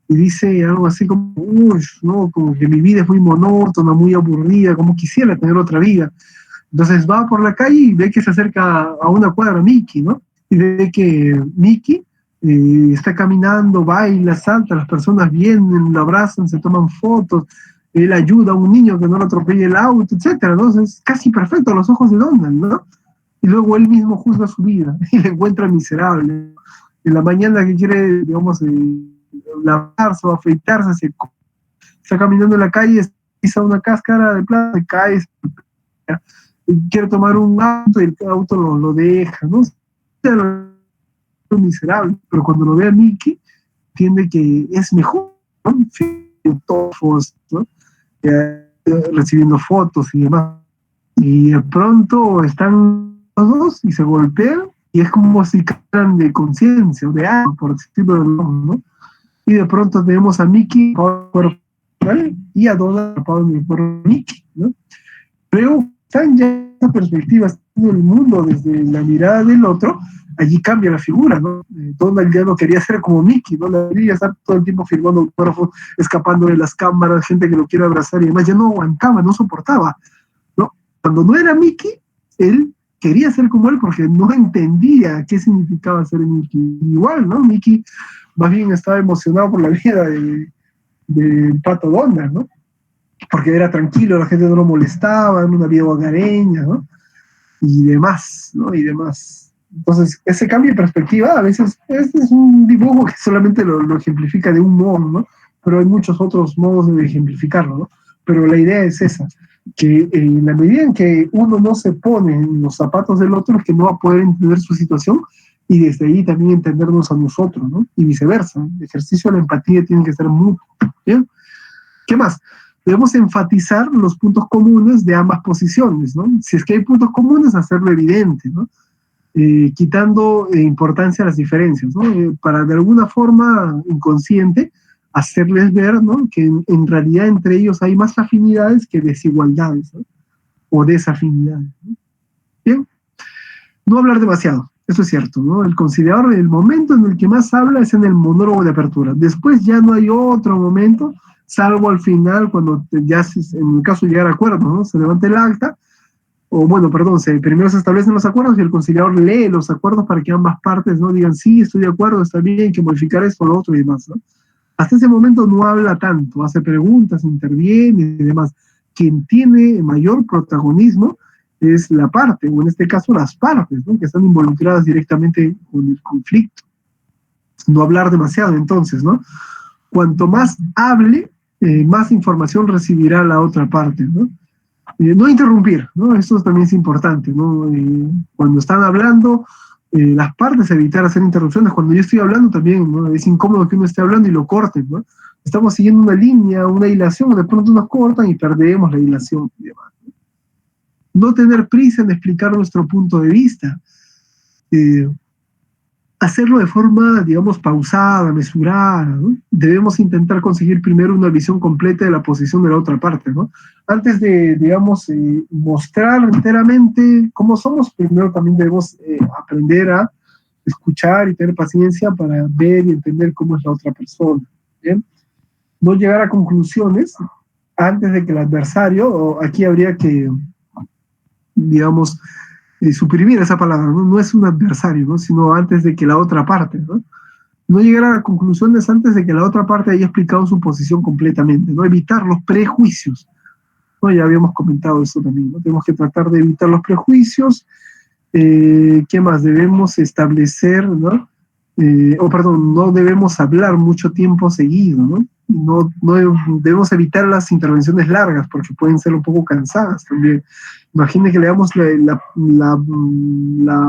y dice algo así como, uy, ¿no? Como que mi vida es muy monótona, muy aburrida, como quisiera tener otra vida. Entonces va por la calle y ve que se acerca a una cuadra Mickey, ¿no? Y ve que Mickey está caminando, baila, salta, las personas vienen, lo abrazan, se toman fotos, él ayuda a un niño que no lo atropelle el auto, etcétera, ¿no? Es casi perfecto a los ojos de Donald, ¿no? Y luego él mismo juzga su vida y le encuentra miserable. En la mañana que quiere, digamos, lavarse o afeitarse, está caminando en la calle, pisa una cáscara de plata, se cae, quiere tomar un auto y el auto lo deja, ¿no? Miserable, pero cuando lo ve a Mickey, entiende que es mejor, ¿no? Fotógrafos, ¿no? Recibiendo fotos y demás. Y de pronto están los dos y se golpean y es como si cayeran de conciencia o de algo, por decirlo de nombre, ¿no? Y de pronto tenemos a Mickey y a Donald en el cuerpo de Mickey, ¿no? Pero están ya en esa perspectiva, en el mundo desde la mirada del otro, allí cambia la figura, ¿no? Donald ya no quería ser como Mickey, ¿no? La quería estar todo el tiempo firmando autógrafos, escapando de las cámaras, gente que lo quiere abrazar y demás, ya no aguantaba, no soportaba, ¿no? Cuando no era Mickey, él quería ser como él porque no entendía qué significaba ser Mickey. Igual, ¿no? Mickey más bien estaba emocionado por la vida de Pato Donald, ¿no? Porque era tranquilo, la gente no lo molestaba, era una vida hogareña, ¿no? Y demás, ¿no? Y demás. Entonces, ese cambio de perspectiva, a veces, este es un dibujo que solamente lo ejemplifica de un modo, ¿no? Pero hay muchos otros modos de ejemplificarlo, ¿no? Pero la idea es esa, que en la medida en que uno no se pone en los zapatos del otro, es que no va a poder entender su situación y desde ahí también entendernos a nosotros, ¿no? Y viceversa. El ejercicio de la empatía tiene que ser mutuo, ¿bien? ¿Qué más? Debemos enfatizar los puntos comunes de ambas posiciones, ¿no? Si es que hay puntos comunes, hacerlo evidente, ¿no? Quitando importancia a las diferencias, ¿no? Para de alguna forma inconsciente hacerles ver, ¿no? Que en realidad entre ellos hay más afinidades que desigualdades, ¿no? O desafinidades, ¿no? Bien, no hablar demasiado, eso es cierto, ¿no? El considerador, el momento en el que más habla es en el monólogo de apertura, después ya no hay otro momento, salvo al final cuando ya, en el caso de llegar a acuerdos, ¿no? Se levanta el acta, o bueno, perdón, primero se establecen los acuerdos y el conciliador lee los acuerdos para que ambas partes no digan, sí, estoy de acuerdo, está bien, hay que modificar esto, lo otro y demás, ¿no? Hasta ese momento no habla tanto, hace preguntas, interviene y demás. Quien tiene mayor protagonismo es la parte, o en este caso las partes, ¿no? Que están involucradas directamente con el conflicto. No hablar demasiado, entonces, ¿no? Cuanto más hable, más información recibirá la otra parte, ¿no? No interrumpir, ¿no? Esto también es importante, ¿no? Cuando están hablando, las partes, evitar hacer interrupciones. Cuando yo estoy hablando también, ¿no? Es incómodo que uno esté hablando y lo corten, ¿no? Estamos siguiendo una línea, una hilación, de pronto nos cortan y perdemos la hilación y demás, ¿no? No tener prisa en explicar nuestro punto de vista. Hacerlo de forma, digamos, pausada, mesurada, ¿no? Debemos intentar conseguir primero una visión completa de la posición de la otra parte, ¿no? Antes de, digamos, mostrar enteramente cómo somos, primero también debemos aprender a escuchar y tener paciencia para ver y entender cómo es la otra persona, ¿bien? No llegar a conclusiones antes de que el adversario, o aquí habría que digamos, suprimir esa palabra, ¿no? No es un adversario, ¿no? Sino antes de que la otra parte, ¿no? No llegar a conclusiones antes de que la otra parte haya explicado su posición completamente, ¿no? Evitar los prejuicios, ¿no? Ya habíamos comentado eso también, ¿no? Tenemos que tratar de evitar los prejuicios. ¿Qué más? Debemos establecer, ¿no? No debemos hablar mucho tiempo seguido, ¿no? No debemos evitar las intervenciones largas porque pueden ser un poco cansadas también. Imagine que le damos la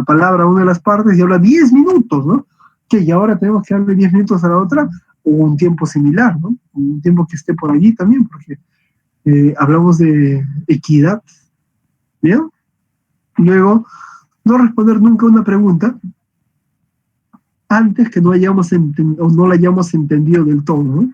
palabra a una de las partes y habla 10 minutos, ¿no? Que y ahora tenemos que darle 10 minutos a la otra o un tiempo similar, ¿no? Un tiempo que esté por allí también, porque hablamos de equidad, ¿bien? Luego, no responder nunca una pregunta antes que no la hayamos entendido del todo, ¿no?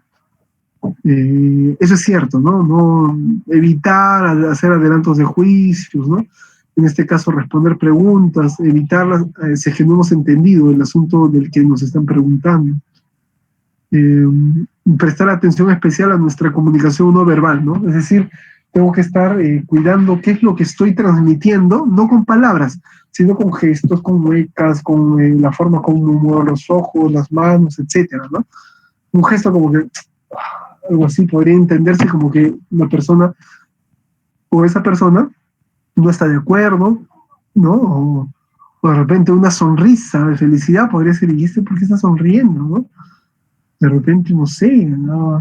Eso es cierto, ¿no? No evitar hacer adelantos de juicios, ¿no? En este caso, responder preguntas, evitarlas, si es que no hemos entendido el asunto del que nos están preguntando. Prestar atención especial a nuestra comunicación no verbal, ¿no? Es decir, tengo que estar cuidando qué es lo que estoy transmitiendo, no con palabras, sino con gestos, con muecas, con la forma como muevo los ojos, las manos, etcétera, ¿no? Un gesto como que algo así podría entenderse como que la persona o esa persona no está de acuerdo, ¿no? O de repente una sonrisa de felicidad podría ser, ¿y este por qué está sonriendo, no? De repente, no sé, ¿no?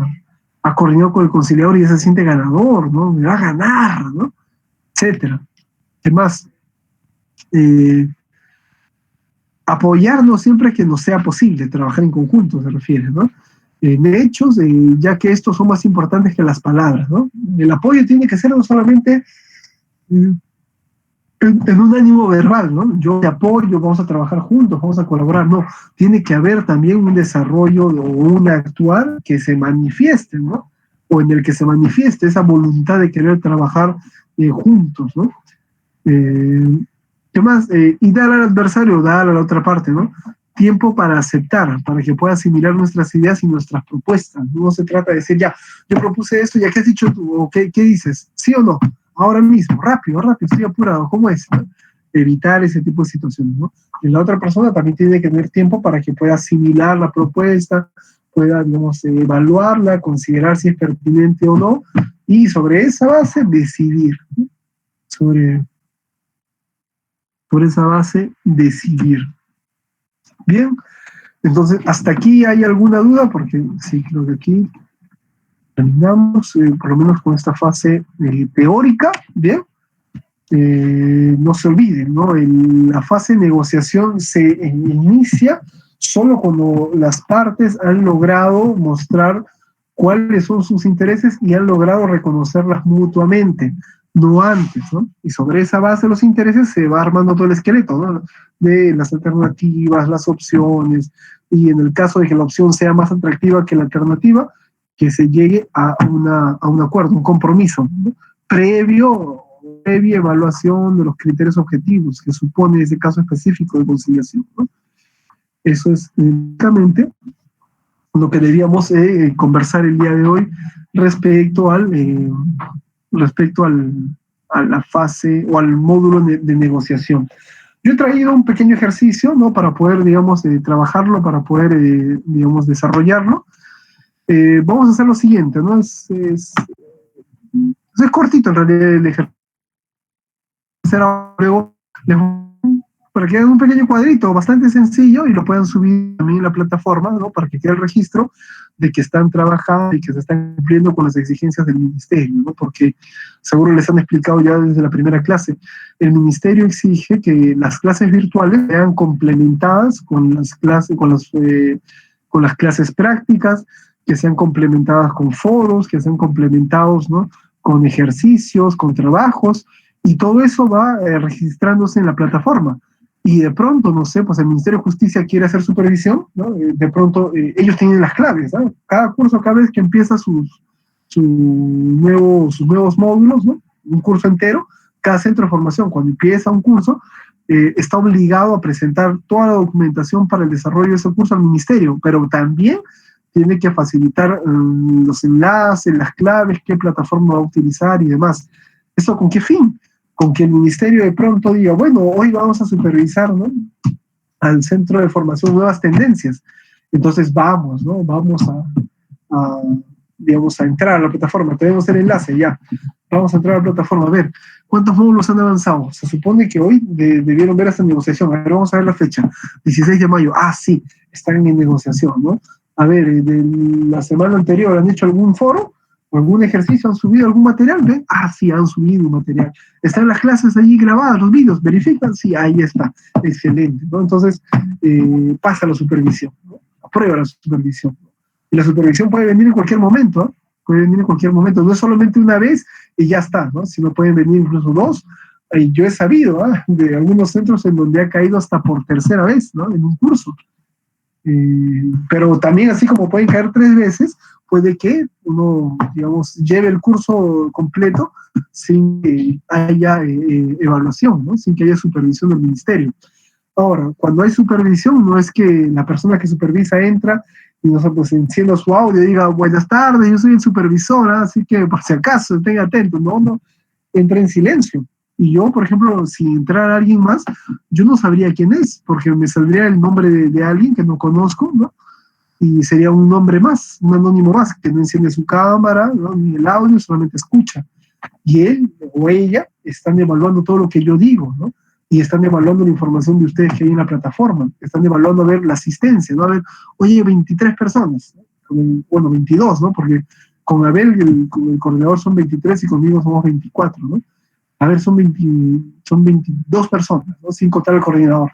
Ha coordinado con el conciliador y ya se siente ganador, ¿no? Me va a ganar, ¿no? Etcétera. ¿Qué más? Apoyarnos siempre que nos sea posible, trabajar en conjunto, se refiere, ¿no? En hechos, ya que estos son más importantes que las palabras, ¿no? El apoyo tiene que ser no solamente en un ánimo verbal, ¿no? Yo te apoyo, vamos a trabajar juntos, vamos a colaborar, no. Tiene que haber también un desarrollo o un actuar que se manifieste, ¿no? O en el que se manifieste esa voluntad de querer trabajar juntos, ¿no? ¿Qué más? Y dar al adversario, dar a la otra parte, ¿no? Tiempo para aceptar, para que pueda asimilar nuestras ideas y nuestras propuestas. No se trata de decir, ya, yo propuse esto, ya, ¿qué has dicho tú? ¿O qué dices? ¿Sí o no? Ahora mismo, rápido, estoy apurado, ¿cómo es? ¿No? Evitar ese tipo de situaciones, ¿no? Y la otra persona también tiene que tener tiempo para que pueda asimilar la propuesta, pueda, digamos, evaluarla, considerar si es pertinente o no, y sobre esa base decidir, ¿no? Sobre esa base decidir. Bien, entonces, ¿hasta aquí hay alguna duda? Porque sí, creo que aquí terminamos, por lo menos con esta fase teórica, ¿bien? No se olviden, ¿no? La fase de negociación se inicia solo cuando las partes han logrado mostrar cuáles son sus intereses y han logrado reconocerlas mutuamente, no antes, ¿no? Y sobre esa base de los intereses se va armando todo el esqueleto, ¿no? De las alternativas, las opciones, y en el caso de que la opción sea más atractiva que la alternativa, que se llegue a un acuerdo, un compromiso, ¿no? Previa evaluación de los criterios objetivos que supone ese caso específico de conciliación, ¿no? Eso es únicamente lo que debíamos conversar el día de hoy respecto a la fase o al módulo de negociación. Yo he traído un pequeño ejercicio, ¿no? Para poder, digamos, trabajarlo, para poder, digamos, desarrollarlo. Vamos a hacer lo siguiente, ¿no? Es cortito en realidad el ejercicio. Luego, para que hagan un pequeño cuadrito bastante sencillo y lo puedan subir también en la plataforma, ¿no? Para que quede el registro de que están trabajando y que se están cumpliendo con las exigencias del ministerio, ¿no? Porque seguro les han explicado ya desde la primera clase. El ministerio exige que las clases virtuales sean complementadas con las clases, con las clases prácticas, que sean complementadas con foros, que sean complementados, ¿no? Con ejercicios, con trabajos, y todo eso va registrándose en la plataforma. Y de pronto, no sé, pues el Ministerio de Justicia quiere hacer supervisión, ¿no? De pronto ellos tienen las claves, ¿no? Cada curso, cada vez que empieza sus nuevos módulos, ¿no? Un curso entero, cada centro de formación, cuando empieza un curso, está obligado a presentar toda la documentación para el desarrollo de ese curso al ministerio, pero también tiene que facilitar los enlaces, las claves, qué plataforma va a utilizar y demás. ¿Eso con qué fin? con que el ministerio de pronto diga, bueno, hoy vamos a supervisar, ¿no?, al Centro de Formación Nuevas Tendencias. Entonces vamos, ¿no? Vamos digamos, a entrar a la plataforma. Tenemos el enlace ya. Vamos a entrar a la plataforma. A ver, ¿cuántos módulos han avanzado? Se supone que hoy debieron ver esta negociación. A ver, vamos a ver la fecha. 16 de mayo. Ah, sí, están en negociación, ¿no? A ver, de la semana anterior, ¿han hecho algún foro o algún ejercicio? ¿Han subido algún material? ¿Ven? Ah, sí, han subido material. ¿Están las clases allí grabadas, los vídeos? ¿Verifican? Sí, ahí está. Excelente, ¿no? Entonces, pasa la supervisión, ¿no? Aprueba la supervisión. Y la supervisión puede venir en cualquier momento, ¿no? Puede venir en cualquier momento. No es solamente una vez y ya está, ¿no? Sino pueden venir incluso dos. Y yo he sabido, ¿eh?, de algunos centros en donde ha caído hasta por tercera vez, ¿no?, en un curso. Pero también, así como pueden caer 3 veces, puede que uno, digamos, lleve el curso completo sin que haya evaluación, ¿no?, sin que haya supervisión del ministerio. Ahora, cuando hay supervisión, no es que la persona que supervisa entra y no sé, pues encienda su audio y diga, buenas tardes, yo soy el supervisor, así que por si acaso, estén atentos. No, entra en silencio. Y yo, por ejemplo, si entrara alguien más, yo no sabría quién es, porque me saldría el nombre de alguien que no conozco, ¿no? Y sería un nombre más, un anónimo más, que no enciende su cámara, ¿no?, ni el audio, solamente escucha. Y él o ella están evaluando todo lo que yo digo, ¿no? Y están evaluando la información de ustedes que hay en la plataforma, están evaluando a ver la asistencia, ¿no? A ver, oye, 23 personas, ¿no? Bueno, 22, ¿no? Porque con Abel, con el coordinador son 23 y conmigo somos 24, ¿no? A ver, son 22 personas, ¿no?, sin contar el coordinador.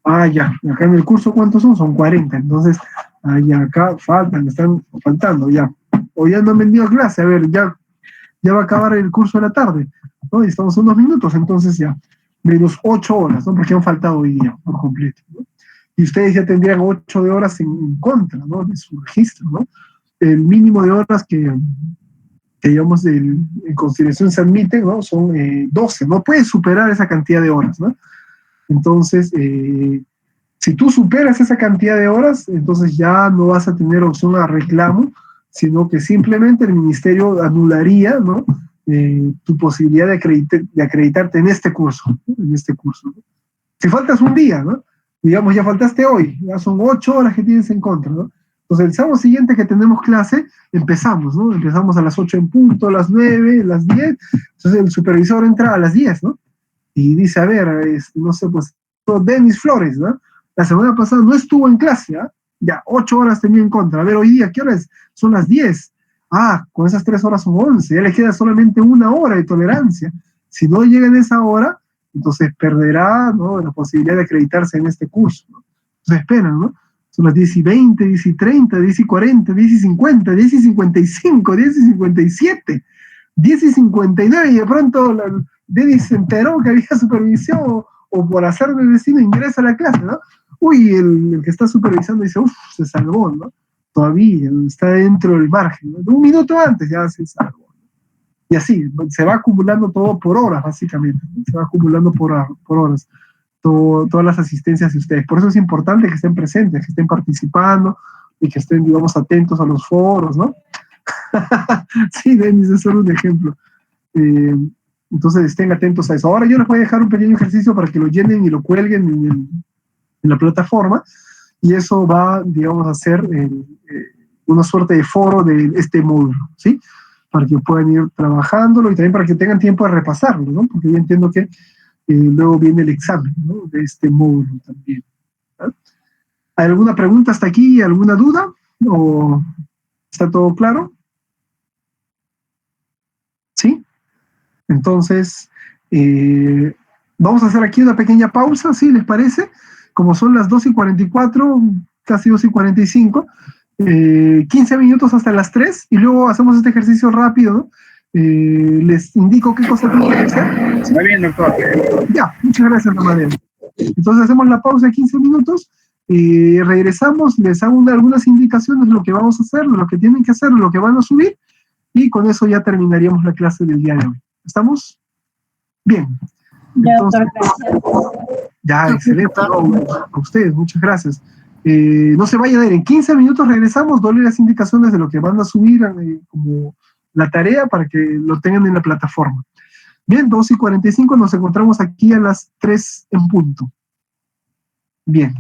Ah, ya, acá en el curso, ¿cuántos son? Son 40, entonces, ya acá están faltando, ya. O ya no han venido a clase, a ver, ya va a acabar el curso de la tarde, ¿no? Y estamos unos minutos, entonces ya, menos 8 horas, ¿no?, porque han faltado hoy día por completo, ¿no? Y ustedes ya tendrían 8 de horas en contra, ¿no?, de su registro, ¿no? El mínimo de horas que digamos, en consideración se admiten, ¿no?, son 12, no puedes superar esa cantidad de horas, ¿no? Entonces, si tú superas esa cantidad de horas, entonces ya no vas a tener opción a reclamo, sino que simplemente el ministerio anularía, ¿no?, tu posibilidad de acreditarte en este curso, ¿no?, ¿no? Si faltas un día, ¿no?, digamos, ya faltaste hoy, ya son 8 horas que tienes en contra, ¿no? Entonces, el sábado siguiente que tenemos clase, empezamos, ¿no? Empezamos a las 8 en punto, a las 9, a las 10. Entonces, el supervisor entra a las 10, ¿no? Y dice, a ver, no sé, pues, Denis Flores, ¿no? La semana pasada no estuvo en clase, ¿ah? Ya, 8 horas tenía en contra. A ver, hoy día, ¿qué hora es? Son las 10. Ah, con esas 3 horas son 11. Ya le queda solamente 1 hora de tolerancia. Si no llega en esa hora, entonces perderá, ¿no?, la posibilidad de acreditarse en este curso, ¿no? Entonces, esperan, ¿no? Son las 10:20, 10:30, 10:40, 10:50, 10:55, 10:57, 10:59, y de pronto Denis se enteró que había supervisión o por hacer de vecino ingresa a la clase, ¿no? Uy, el que está supervisando dice, uff, se salvó, ¿no? Todavía está dentro del margen, ¿no? 1 minuto antes ya se salvó. Y así, se va acumulando todo por horas, básicamente, ¿no? Se va acumulando por horas. Todas las asistencias de ustedes. Por eso es importante que estén presentes, que estén participando y que estén, digamos, atentos a los foros, ¿no? Sí, Denis, es solo un ejemplo. Entonces, estén atentos a eso. Ahora yo les voy a dejar un pequeño ejercicio para que lo llenen y lo cuelguen en la plataforma, y eso va, digamos, a ser una suerte de foro de este módulo, ¿sí? Para que puedan ir trabajándolo y también para que tengan tiempo de repasarlo, ¿no? Porque yo entiendo que luego viene el examen, ¿no?, de este módulo también, ¿no? ¿Hay alguna pregunta hasta aquí? ¿Alguna duda? ¿O está todo claro? ¿Sí? Entonces, vamos a hacer aquí una pequeña pausa, ¿sí? ¿Les parece? Como son las 2:44, casi 2:45, 15 minutos hasta las 3, y luego hacemos este ejercicio rápido, ¿no? Les indico qué cosa tengo que hacer. Muy bien, doctor. Ya, muchas gracias, Ramadeo. Entonces hacemos la pausa de 15 minutos, regresamos, les hago algunas indicaciones de lo que vamos a hacer, de lo que tienen que hacer, de lo que van a subir, y con eso ya terminaríamos la clase del día de hoy. ¿Estamos? Bien. Ya, Entonces, doctor, gracias. ya, excelente. A ustedes, muchas gracias. No se vayan a ir, en 15 minutos regresamos, doy las indicaciones de lo que van a subir como la tarea para que lo tengan en la plataforma. Bien, 2:45, nos encontramos aquí a las 3 en punto. Bien.